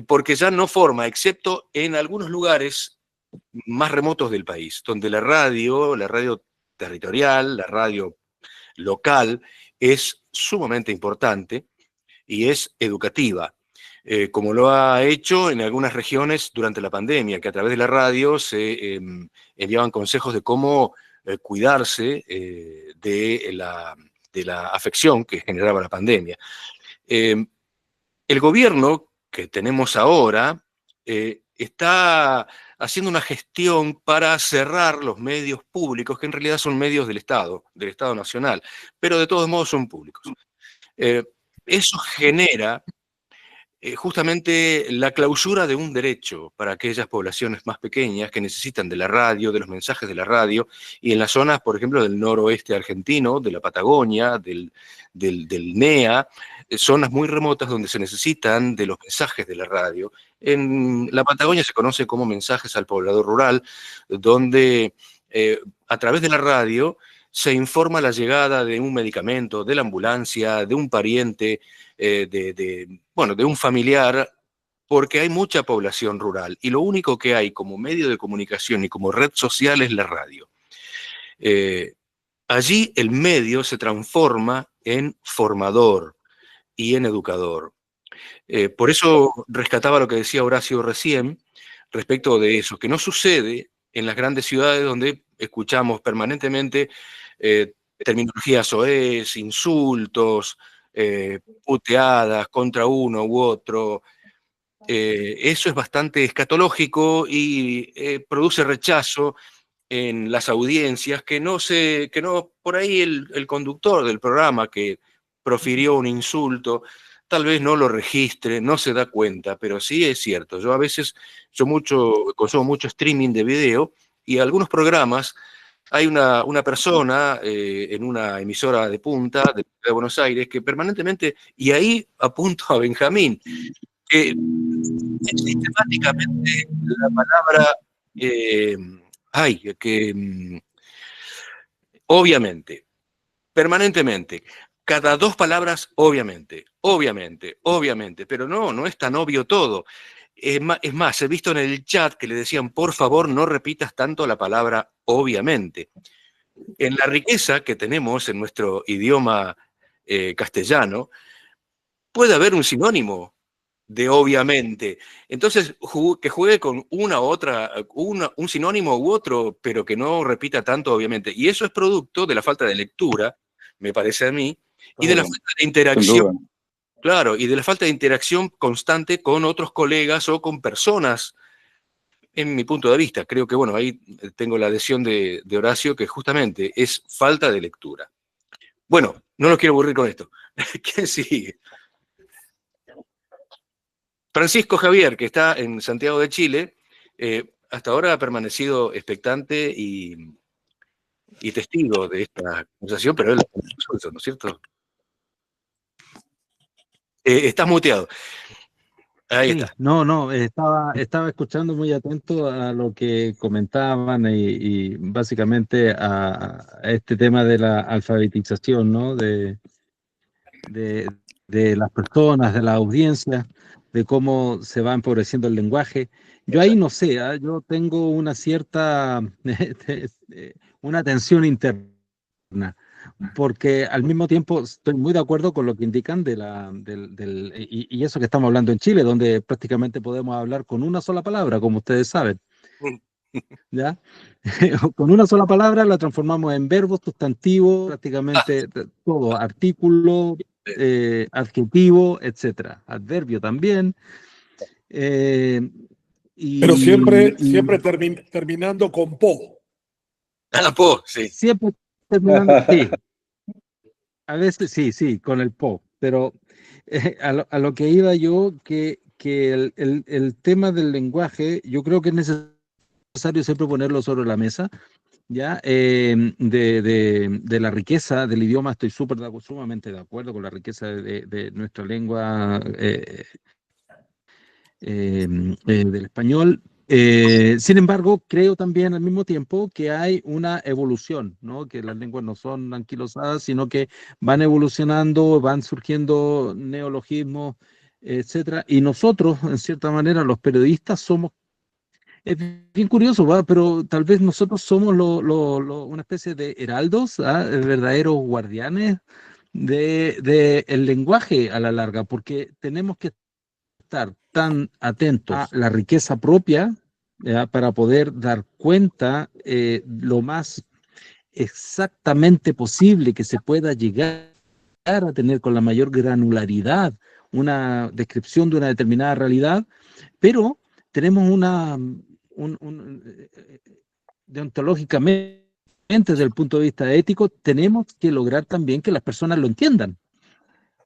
Speaker 2: porque ya no forma, excepto en algunos lugares más remotos del país, donde la radio territorial, la radio local, es sumamente importante y es educativa, como lo ha hecho en algunas regiones durante la pandemia, que a través de la radio se enviaban consejos de cómo cuidarse de la afección que generaba la pandemia. El gobierno que tenemos ahora está haciendo una gestión para cerrar los medios públicos, que en realidad son medios del Estado Nacional, pero de todos modos son públicos. Eso genera justamente la clausura de un derecho para aquellas poblaciones más pequeñas que necesitan de la radio, de los mensajes de la radio, y en las zonas, por ejemplo, del noroeste argentino, de la Patagonia, del NEA, zonas muy remotas donde se necesitan de los mensajes de la radio. En la Patagonia se conoce como mensajes al poblador rural, donde a través de la radio se informa la llegada de un medicamento, de la ambulancia, de un pariente, de un familiar, porque hay mucha población rural y lo único que hay como medio de comunicación y como red social es la radio. Allí el medio se transforma en formador y en educador. Por eso rescataba lo que decía Horacio recién respecto de eso, que no sucede en las grandes ciudades donde escuchamos permanentemente terminologías soez, insultos, puteadas contra uno u otro. Eso es bastante escatológico y produce rechazo en las audiencias que no por ahí el conductor del programa que profirió un insulto, tal vez no lo registre, no se da cuenta, pero sí es cierto. Yo a veces, consumo mucho streaming de video y algunos programas hay una persona en una emisora de punta de Buenos Aires que permanentemente, y ahí apunto a Benjamín, que sistemáticamente la palabra, obviamente, permanentemente, cada dos palabras, obviamente, obviamente, obviamente, pero no es tan obvio todo. Es más, he visto en el chat que le decían, por favor, no repitas tanto la palabra obviamente. En la riqueza que tenemos en nuestro idioma castellano, puede haber un sinónimo de obviamente. Entonces, que juegue con una u otra, un sinónimo u otro, pero que no repita tanto obviamente. Y eso es producto de la falta de lectura, me parece a mí, y de la falta de interacción. Claro, y de la falta de interacción constante con otros colegas o con personas, en mi punto de vista. Creo que, bueno, ahí tengo la adhesión de Horacio, que justamente es falta de lectura. Bueno, no los quiero aburrir con esto. ¿Quién sigue? Francisco Javier, que está en Santiago de Chile, hasta ahora ha permanecido expectante y testigo de esta conversación, pero él ¿no es cierto? Estás muteado. Ahí
Speaker 6: Sí,
Speaker 2: está.
Speaker 6: no, estaba escuchando muy atento a lo que comentaban y básicamente a este tema de la alfabetización, ¿no? De, de las personas, de la audiencia, de cómo se va empobreciendo el lenguaje. Yo ahí no sé, ¿ah? Yo tengo una cierta, una tensión interna, porque al mismo tiempo estoy muy de acuerdo con lo que indican y eso que estamos hablando en Chile, donde prácticamente podemos hablar con una sola palabra, como ustedes saben, ¿ya? Con una sola palabra la transformamos en verbo, sustantivo, prácticamente todo, artículo, adjetivo, etcétera, adverbio también.
Speaker 4: Pero siempre,
Speaker 6: Y
Speaker 4: terminando con po.
Speaker 2: Sí.
Speaker 6: siempre terminando, sí, a veces sí, con el po, pero a lo que iba yo, que el tema del lenguaje, yo creo que es necesario siempre ponerlo sobre la mesa, ¿ya? De la riqueza del idioma, estoy sumamente de acuerdo con la riqueza de nuestra lengua, del español. Sin embargo, creo también al mismo tiempo que hay una evolución, ¿no? Que las lenguas no son anquilosadas, sino que van evolucionando, van surgiendo neologismos, etcétera. Y nosotros, en cierta manera, los periodistas somos, es bien curioso, ¿va? Pero tal vez nosotros somos una especie de heraldos, ¿ah? Verdaderos guardianes el lenguaje a la larga, porque tenemos que estar tan atentos a la riqueza propia, ¿ya? Para poder dar cuenta lo más exactamente posible que se pueda llegar a tener con la mayor granularidad una descripción de una determinada realidad, pero tenemos deontológicamente, desde el punto de vista ético, tenemos que lograr también que las personas lo entiendan.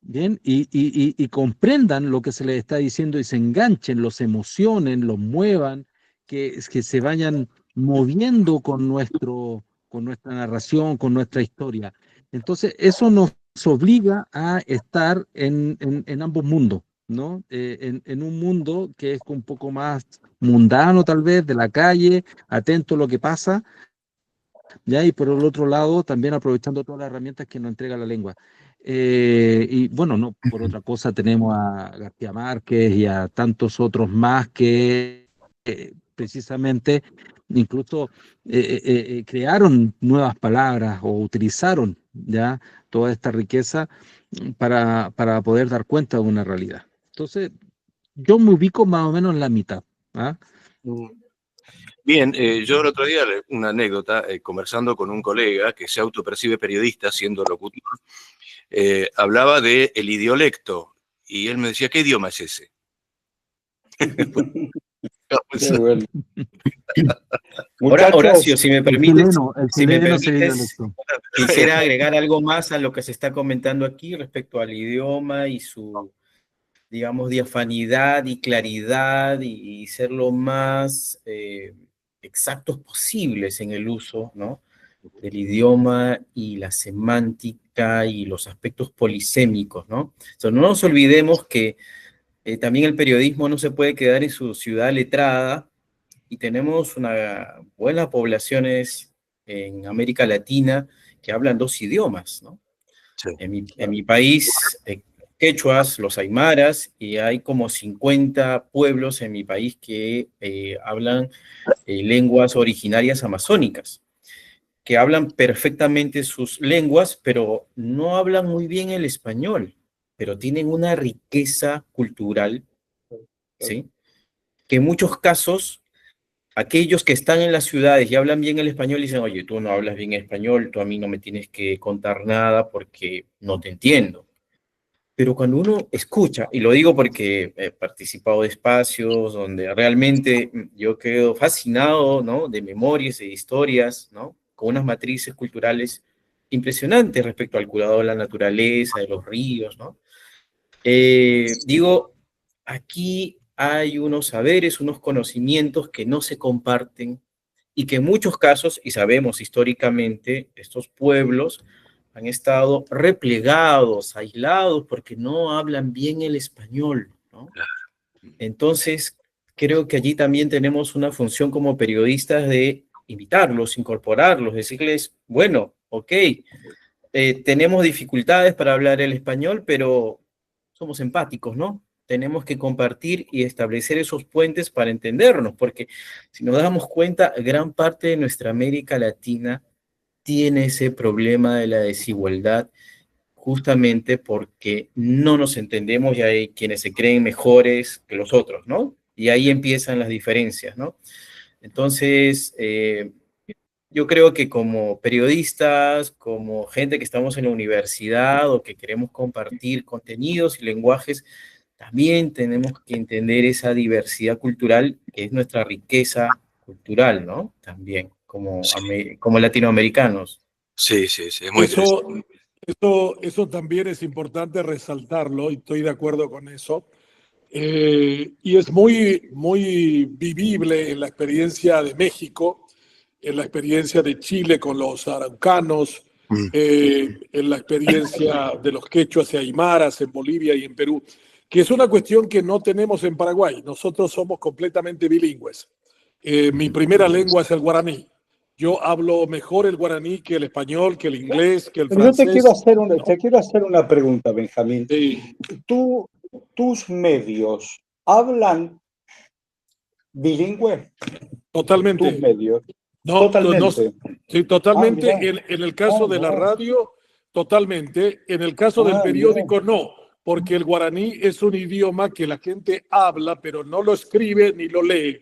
Speaker 6: Bien, y comprendan lo que se les está diciendo y se enganchen, los emocionen, los muevan, que se vayan moviendo con nuestra narración, con nuestra historia. Entonces, eso nos obliga a estar en ambos mundos, ¿no? En un mundo que es un poco más mundano, tal vez, de la calle, atento a lo que pasa, ¿ya? Y por el otro lado, también aprovechando todas las herramientas que nos entrega la lengua. Y bueno, no por otra cosa tenemos a García Márquez y a tantos otros más que precisamente incluso crearon nuevas palabras o utilizaron ya toda esta riqueza para poder dar cuenta de una realidad. Entonces, yo me ubico más o menos en la mitad. ¿Ah?
Speaker 2: Bien, yo el otro día, una anécdota, conversando con un colega que se autopercibe periodista, siendo locutor, hablaba del idiolecto, y él me decía, ¿qué idioma es ese?
Speaker 3: Qué bueno.
Speaker 7: Ahora,
Speaker 3: Muchachos,
Speaker 7: Horacio, si me permites,
Speaker 6: Idiolecto.
Speaker 7: quisiera agregar algo más a lo que se está comentando aquí respecto al idioma y su, digamos, diafanidad y claridad y ser lo más exactos posibles en el uso, ¿no? Del idioma y la semántica y los aspectos polisémicos, ¿no? O sea, no nos olvidemos que también el periodismo no se puede quedar en su ciudad letrada y tenemos buenas poblaciones en América Latina que hablan dos idiomas, ¿no?
Speaker 2: Sí.
Speaker 7: En mi país, quechuas, los aymaras, y hay como 50 pueblos en mi país que hablan lenguas originarias amazónicas, que hablan perfectamente sus lenguas, pero no hablan muy bien el español, pero tienen una riqueza cultural, ¿sí? Que en muchos casos, aquellos que están en las ciudades y hablan bien el español dicen, oye, tú no hablas bien español, tú a mí no me tienes que contar nada porque no te entiendo. Pero cuando uno escucha, y lo digo porque he participado de espacios donde realmente yo quedo fascinado, ¿no? De memorias e historias, ¿no? Con unas matrices culturales impresionante respecto al cuidado de la naturaleza, de los ríos, ¿no? Digo, aquí hay unos saberes, unos conocimientos que no se comparten y que en muchos casos, y sabemos históricamente, estos pueblos han estado replegados, aislados, porque no hablan bien el español, ¿no? Entonces, creo que allí también tenemos una función como periodistas de invitarlos, incorporarlos, decirles, bueno, ok, tenemos dificultades para hablar el español, pero somos empáticos, ¿no? Tenemos que compartir y establecer esos puentes para entendernos, porque si nos damos cuenta, gran parte de nuestra América Latina tiene ese problema de la desigualdad justamente porque no nos entendemos y hay quienes se creen mejores que los otros, ¿no? Y ahí empiezan las diferencias, ¿no? Entonces, yo creo que como periodistas, como gente que estamos en la universidad o que queremos compartir contenidos y lenguajes, también tenemos que entender esa diversidad cultural que es nuestra riqueza cultural, ¿no? También, como,
Speaker 2: Sí.
Speaker 7: como latinoamericanos.
Speaker 2: Sí, sí, sí, es muy interesante.
Speaker 4: Eso también es importante resaltarlo y estoy de acuerdo con eso. Y es muy vivible en la experiencia de México, en la experiencia de Chile con los araucanos, en la experiencia de los quechuas y aymaras en Bolivia y en Perú, que es una cuestión que no tenemos en Paraguay. Nosotros somos completamente bilingües. Mi primera lengua es el guaraní. Yo hablo mejor el guaraní que el español, que el inglés, que el
Speaker 3: Pero yo
Speaker 4: francés.
Speaker 3: te quiero hacer una pregunta, Benjamín.
Speaker 4: Sí.
Speaker 3: ¿Tus medios hablan bilingüe?
Speaker 4: Totalmente.
Speaker 3: ¿Tus medios?
Speaker 4: No,
Speaker 3: Totalmente.
Speaker 4: sí, totalmente.
Speaker 3: Mira.
Speaker 4: En el caso de la radio, totalmente. En el caso del periódico, no, porque el guaraní es un idioma que la gente habla, pero no lo escribe ni lo lee.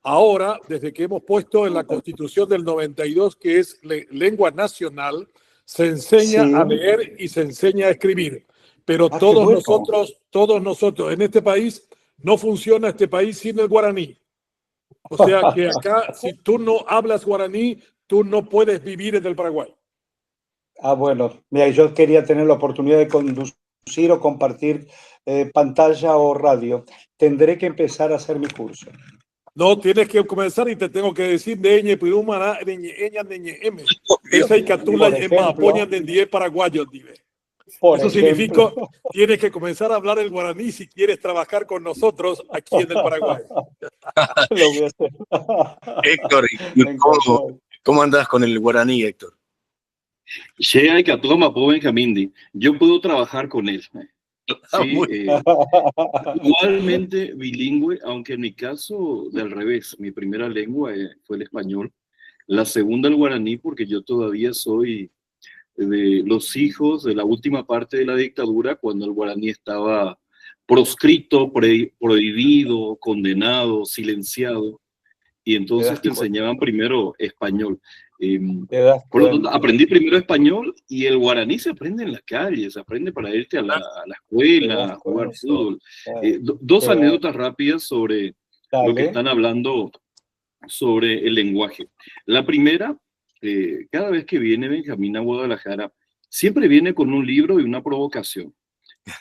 Speaker 4: Ahora, desde que hemos puesto en la Constitución del 92, que es lengua nacional, se enseña a leer y se enseña a escribir. Pero todos nosotros en este país, no funciona este país sin el guaraní. O sea que acá, si tú no hablas guaraní, tú no puedes vivir en el Paraguay.
Speaker 3: Bueno, mira, yo quería tener la oportunidad de conducir o compartir pantalla o radio. Tendré que empezar a hacer mi curso.
Speaker 4: No, tienes que comenzar y te tengo que decir de pirumana, m. Esa y catula y apoyan de 10 paraguayos, dive. Eso significa tienes que comenzar a hablar el guaraní si quieres trabajar con nosotros aquí en el Paraguay.
Speaker 3: Lo voy a hacer.
Speaker 2: Héctor, ¿cómo andás con el guaraní, Héctor?
Speaker 1: Shea y Catoma, Benjamín, yo puedo trabajar con él. Sí, igualmente bilingüe, aunque en mi caso del revés, mi primera lengua fue el español, la segunda el guaraní, porque yo todavía soy de los hijos de la última parte de la dictadura, cuando el guaraní estaba proscrito, prohibido, condenado, silenciado, y entonces te enseñaban primero español. Por lo tanto, aprendí primero español y el guaraní se aprende en la calle, se aprende para irte a la escuela, a jugar fútbol. Dos anécdotas rápidas sobre lo que están hablando sobre el lenguaje. La primera, cada vez que viene Benjamín a Guadalajara, siempre viene con un libro y una provocación.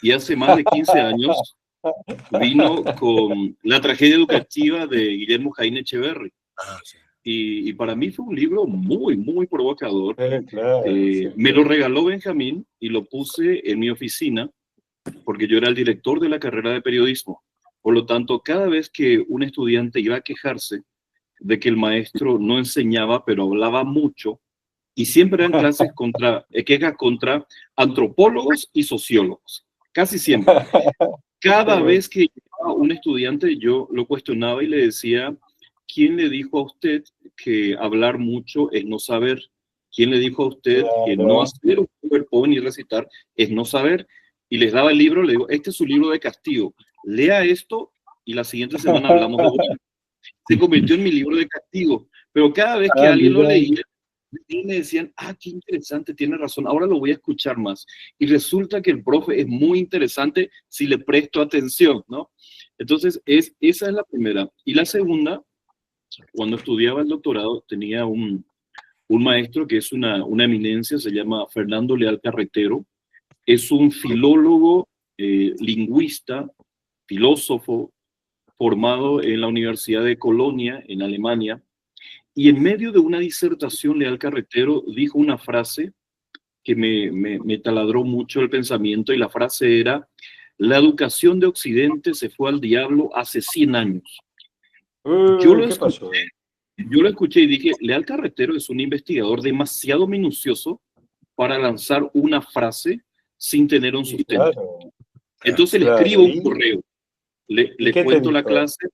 Speaker 1: Y hace más de 15 años vino con La tragedia educativa de Guillermo Jaime Echeverry.
Speaker 2: Sí.
Speaker 1: Y para mí fue un libro muy provocador.
Speaker 3: Claro,
Speaker 1: me lo regaló Benjamín y lo puse en mi oficina porque yo era el director de la carrera de periodismo. Por lo tanto, cada vez que un estudiante iba a quejarse de que el maestro no enseñaba, pero hablaba mucho, y siempre eran clases quejas contra antropólogos y sociólogos, casi siempre. Cada vez que llegaba un estudiante, yo lo cuestionaba y le decía, ¿quién le dijo a usted que hablar mucho es no saber? ¿Quién le dijo a usted que no hacer un PowerPoint y recitar es no saber? Y les daba el libro, le digo, este es su libro de castigo, lea esto y la siguiente semana hablamos de bueno. Se convirtió en mi libro de castigo, pero cada vez que alguien lo leía, me decían, qué interesante, tiene razón, ahora lo voy a escuchar más. Y resulta que el profe es muy interesante si le presto atención, ¿no? Entonces, esa es la primera. Y la segunda, cuando estudiaba el doctorado, tenía un un maestro que es una eminencia, se llama Fernando Leal Carretero, es un filólogo, lingüista, filósofo, formado en la Universidad de Colonia, en Alemania, y en medio de una disertación, Leal Carretero dijo una frase que me taladró mucho el pensamiento, y la frase era: la educación de Occidente se fue al diablo hace 100 años. Yo lo escuché y dije, Leal Carretero es un investigador demasiado minucioso para lanzar una frase sin tener un sustento. Claro. Entonces le escribo un correo, le cuento la clase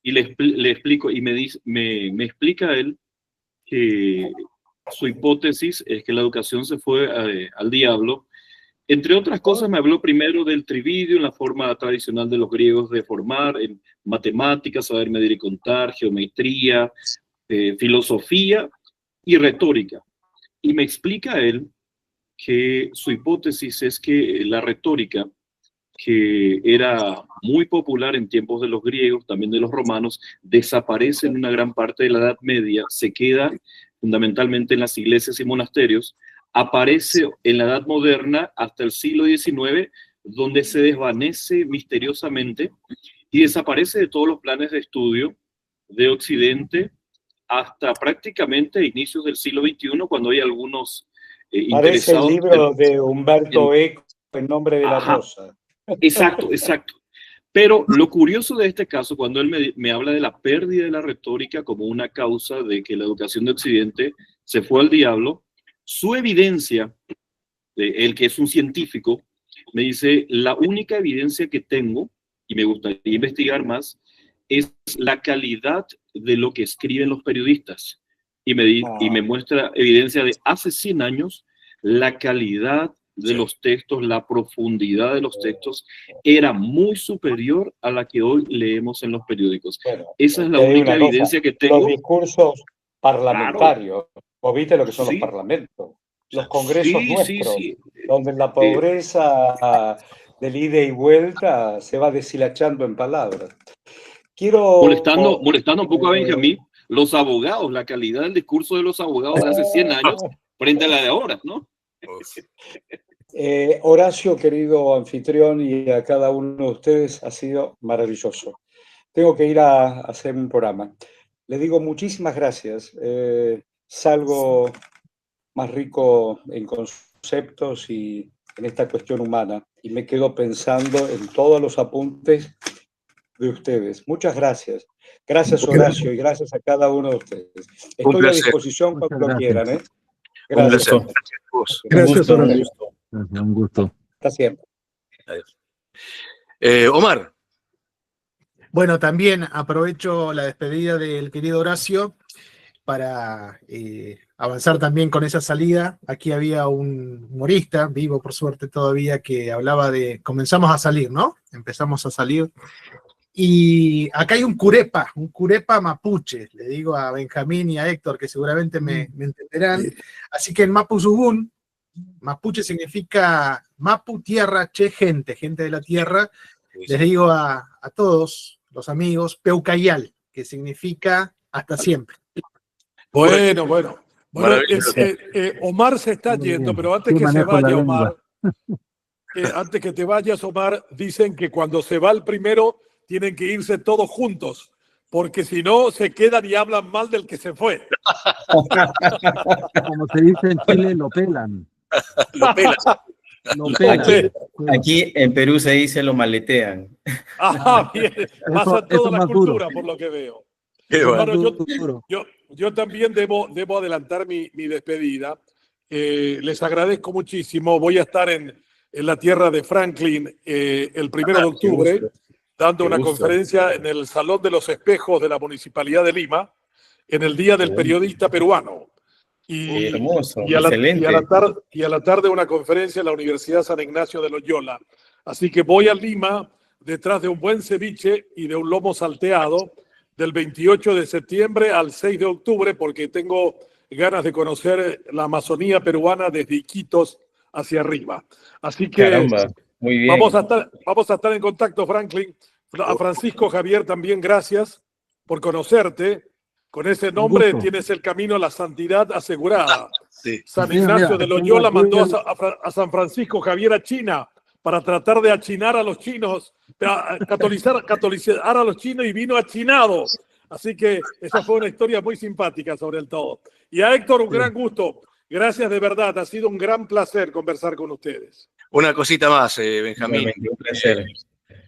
Speaker 1: y le explico, y me explica él que su hipótesis es que la educación se fue al diablo. Entre otras cosas, me habló primero del trividio, en la forma tradicional de los griegos de formar, en matemáticas, saber medir y contar, geometría, filosofía y retórica. Y me explica él que su hipótesis es que la retórica, que era muy popular en tiempos de los griegos, también de los romanos, desaparece en una gran parte de la Edad Media, se queda fundamentalmente en las iglesias y monasterios, aparece en la Edad Moderna hasta el siglo XIX, donde se desvanece misteriosamente y desaparece de todos los planes de estudio de Occidente hasta prácticamente inicios del siglo XXI, cuando hay algunos interesados.
Speaker 3: Parece el libro de Humberto Eco, En nombre de la rosa.
Speaker 1: Exacto, exacto. Pero lo curioso de este caso, cuando él me habla de la pérdida de la retórica como una causa de que la educación de Occidente se fue al diablo, su evidencia, él que es un científico, me dice, la única evidencia que tengo, y me gustaría investigar más, es la calidad de lo que escriben los periodistas. Y me muestra evidencia de hace 100 años, la calidad de los textos, la profundidad de los textos era muy superior a la que hoy leemos en los periódicos.
Speaker 3: Bueno,
Speaker 1: esa es la única evidencia que tengo.
Speaker 3: Los discursos parlamentarios, ¿o viste lo que son los parlamentos? Los congresos nuestros, donde la pobreza del ida y vuelta se va deshilachando en palabras. Quiero...
Speaker 1: Molestando un poco a Benjamín, los abogados, la calidad del discurso de los abogados de hace 100 años frente a la de ahora, ¿no?
Speaker 3: Horacio, querido anfitrión, y a cada uno de ustedes, ha sido maravilloso. Tengo que ir a hacer un programa. Le digo muchísimas gracias. Salgo más rico en conceptos y en esta cuestión humana, y me quedo pensando en todos los apuntes de ustedes. Muchas gracias. Gracias, Horacio, y gracias a cada uno de ustedes. Estoy a disposición cuando lo quieran, ¿eh? Gracias.
Speaker 6: Gracias, Horacio. Un gusto.
Speaker 3: Hasta siempre.
Speaker 2: Adiós. Omar.
Speaker 5: Bueno, también aprovecho la despedida del querido Horacio para avanzar también con esa salida. Aquí había un humorista, vivo por suerte todavía, que hablaba de comenzamos a salir, ¿no? Empezamos a salir. Y acá hay un curepa mapuche, le digo a Benjamín y a Héctor, que seguramente me entenderán. Así que en Mapuzugún, mapuche significa Mapu, tierra, che, gente de la tierra. Les digo a todos los amigos, Peucayal, que significa hasta siempre.
Speaker 4: Bueno, Omar se está yendo, pero antes que se vaya, Omar, antes que te vayas, Omar, dicen que cuando se va el primero tienen que irse todos juntos, porque si no se quedan y hablan mal del que se fue.
Speaker 6: Como se dice en Chile, lo pelan.
Speaker 2: Lo pelan.
Speaker 7: Aquí en Perú se dice lo maletean.
Speaker 4: Bien. Pasa toda la cultura, duro, por lo que veo. Bueno, yo también debo adelantar mi despedida. Les agradezco muchísimo. Voy a estar en la tierra de Franklin el 1 de octubre, dando una conferencia en el Salón de los Espejos de la Municipalidad de Lima, en el Día del Periodista Peruano.
Speaker 7: Hermoso,
Speaker 4: y a la tarde una conferencia en la Universidad San Ignacio de Loyola. Así que voy a Lima detrás de un buen ceviche y de un lomo salteado del 28 de septiembre al 6 de octubre, porque tengo ganas de conocer la Amazonía peruana desde Iquitos hacia arriba. Así que
Speaker 7: caramba, muy bien.
Speaker 4: Vamos a estar en contacto, Franklin. A Francisco Javier también gracias por conocerte. Con ese nombre
Speaker 6: gusto.
Speaker 4: tienes el camino a la santidad asegurada.
Speaker 2: Sí.
Speaker 4: San
Speaker 6: Mira,
Speaker 4: Ignacio
Speaker 6: mira,
Speaker 4: de
Speaker 6: tengo
Speaker 4: Loyola
Speaker 6: aquí
Speaker 4: mandó
Speaker 6: el-
Speaker 4: a San Francisco Javier a China para tratar de achinar a los chinos, catolizar a los chinos, y vino achinado. Así que esa fue una historia muy simpática sobre el todo. Y a Héctor, un gran gusto. Gracias de verdad. Ha sido un gran placer conversar con ustedes.
Speaker 2: Una cosita más, Benjamín.
Speaker 7: Igualmente, un placer.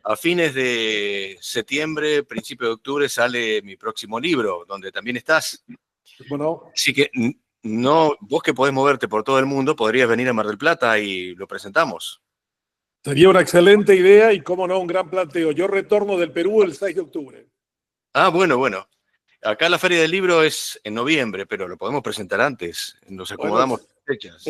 Speaker 2: A fines de septiembre, principio de octubre, sale mi próximo libro, donde también estás.
Speaker 4: Bueno,
Speaker 2: Así que no, vos que podés moverte por todo el mundo, podrías venir a Mar del Plata y lo presentamos.
Speaker 4: sería una excelente idea y, cómo no, un gran planteo. Yo retorno del Perú el 6 de octubre.
Speaker 2: Ah, bueno. Acá la Feria del Libro es en noviembre, pero lo podemos presentar antes. Nos acomodamos fechas.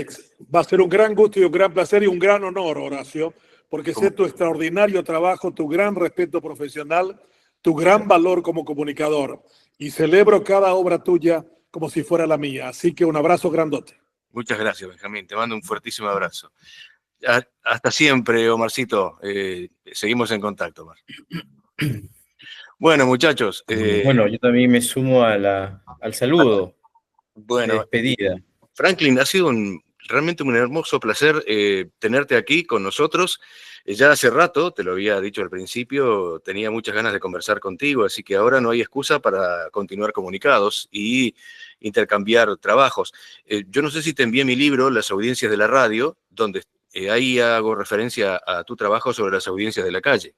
Speaker 4: Va a ser un gran gusto y un gran placer y un gran honor, Horacio, porque sé tu extraordinario trabajo, tu gran respeto profesional, tu gran valor como comunicador. Y celebro cada obra tuya como si fuera la mía. Así que un abrazo grandote.
Speaker 2: Muchas gracias, Benjamín. Te mando un fuertísimo abrazo. Hasta siempre, Omarcito. Seguimos en contacto, Omar. Bueno, muchachos.
Speaker 7: Bueno, yo también me sumo al saludo de
Speaker 2: Bueno,
Speaker 7: despedida.
Speaker 2: Franklin, ha sido realmente un hermoso placer tenerte aquí con nosotros. Ya hace rato, te lo había dicho al principio, tenía muchas ganas de conversar contigo, así que ahora no hay excusa para continuar comunicados y intercambiar trabajos. Yo no sé si te envié mi libro, Las audiencias de la radio, donde ahí hago referencia a tu trabajo sobre las audiencias de la calle.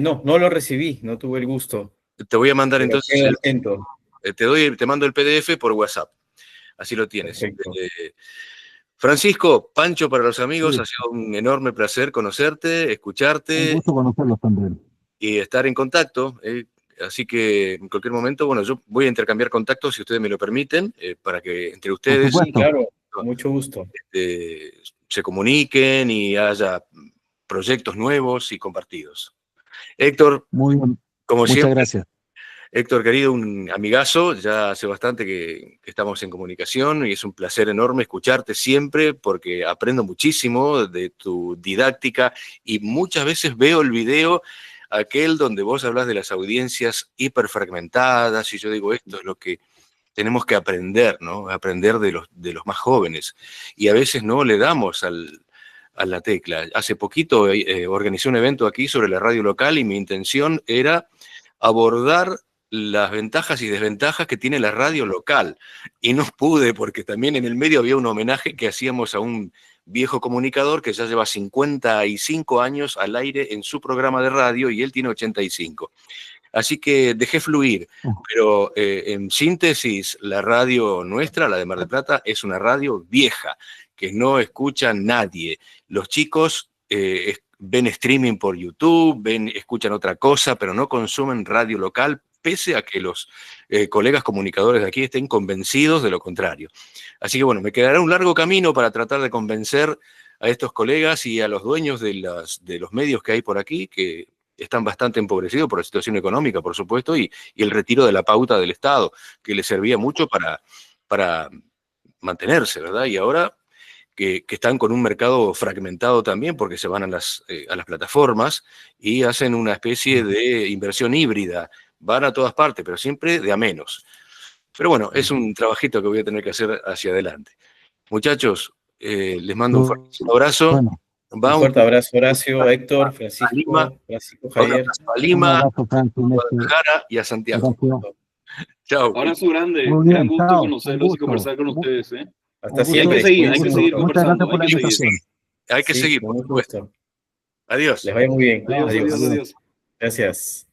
Speaker 7: No lo recibí, no tuve el gusto.
Speaker 2: Te voy a mandar
Speaker 7: Pero
Speaker 2: entonces,
Speaker 7: quedo atento.
Speaker 2: te mando el PDF por WhatsApp. Así lo tienes.
Speaker 7: Perfecto.
Speaker 2: Francisco, Pancho para los amigos,
Speaker 6: Sí.
Speaker 2: ha sido un enorme placer conocerte,
Speaker 6: Un
Speaker 2: escucharte
Speaker 6: gusto conocerlos también.
Speaker 2: y estar en contacto. Así que en cualquier momento, bueno, yo voy a intercambiar contactos, si ustedes me lo permiten, para que entre ustedes
Speaker 6: supuesto.
Speaker 7: Sí, claro, con mucho gusto.
Speaker 2: se comuniquen y haya proyectos nuevos y compartidos. Héctor,
Speaker 6: Muy bien.
Speaker 2: como
Speaker 6: Muchas
Speaker 2: siempre,
Speaker 6: gracias.
Speaker 2: Héctor, querido, un amigazo, ya hace bastante que estamos en comunicación y es un placer enorme escucharte siempre porque aprendo muchísimo de tu didáctica y muchas veces veo el video aquel donde vos hablas de las audiencias hiperfragmentadas y yo digo, esto es lo que tenemos que aprender, ¿no? Aprender de los más jóvenes y a veces no le damos a la tecla. Hace poquito organizé un evento aquí sobre la radio local y mi intención era abordar las ventajas y desventajas que tiene la radio local. Y no pude porque también en el medio había un homenaje que hacíamos a un viejo comunicador que ya lleva 55 años al aire en su programa de radio y él tiene 85. Así que dejé fluir, pero en síntesis, la radio nuestra, la de Mar del Plata, es una radio vieja, que no escucha nadie. Los chicos ven streaming por YouTube, escuchan otra cosa, pero no consumen radio local, pese a que los colegas comunicadores de aquí estén convencidos de lo contrario. Así que bueno, me quedará un largo camino para tratar de convencer a estos colegas y a los dueños de los medios que hay por aquí, que están bastante empobrecidos por la situación económica, por supuesto, y el retiro de la pauta del Estado, que les servía mucho para mantenerse, ¿verdad? Y ahora que están con un mercado fragmentado también, porque se van a las plataformas y hacen una especie de inversión híbrida. Van a todas partes, pero siempre de a menos. Pero bueno, es un trabajito que voy a tener que hacer hacia adelante. Muchachos, les mando un fuerte abrazo.
Speaker 6: Bueno,
Speaker 7: Un fuerte abrazo, Horacio, Héctor,
Speaker 2: Lima,
Speaker 7: Francisco, Javier.
Speaker 2: a Lima,
Speaker 6: un abrazo, Franklin.
Speaker 2: Guadalajara y a Santiago.
Speaker 6: Gracias.
Speaker 2: Chao.
Speaker 1: Abrazo grande,
Speaker 6: Muy bien,
Speaker 1: gran gusto
Speaker 6: chao,
Speaker 1: conocerlos
Speaker 6: un
Speaker 1: y
Speaker 6: gusto.
Speaker 1: conversar con ustedes.
Speaker 7: Hasta
Speaker 6: Un gusto.
Speaker 1: Y hay
Speaker 7: siempre.
Speaker 1: que seguir
Speaker 7: Cuídense mucho.
Speaker 6: Muchas gracias
Speaker 1: conversando,
Speaker 6: por la
Speaker 1: hay que seguir.
Speaker 6: invitación.
Speaker 2: Hay que
Speaker 7: Sí,
Speaker 2: seguir,
Speaker 7: con
Speaker 2: por
Speaker 7: mucho
Speaker 2: supuesto.
Speaker 7: gusto.
Speaker 2: Adiós.
Speaker 7: Les vaya muy bien.
Speaker 1: Adiós, adiós, adiós.
Speaker 7: Gracias.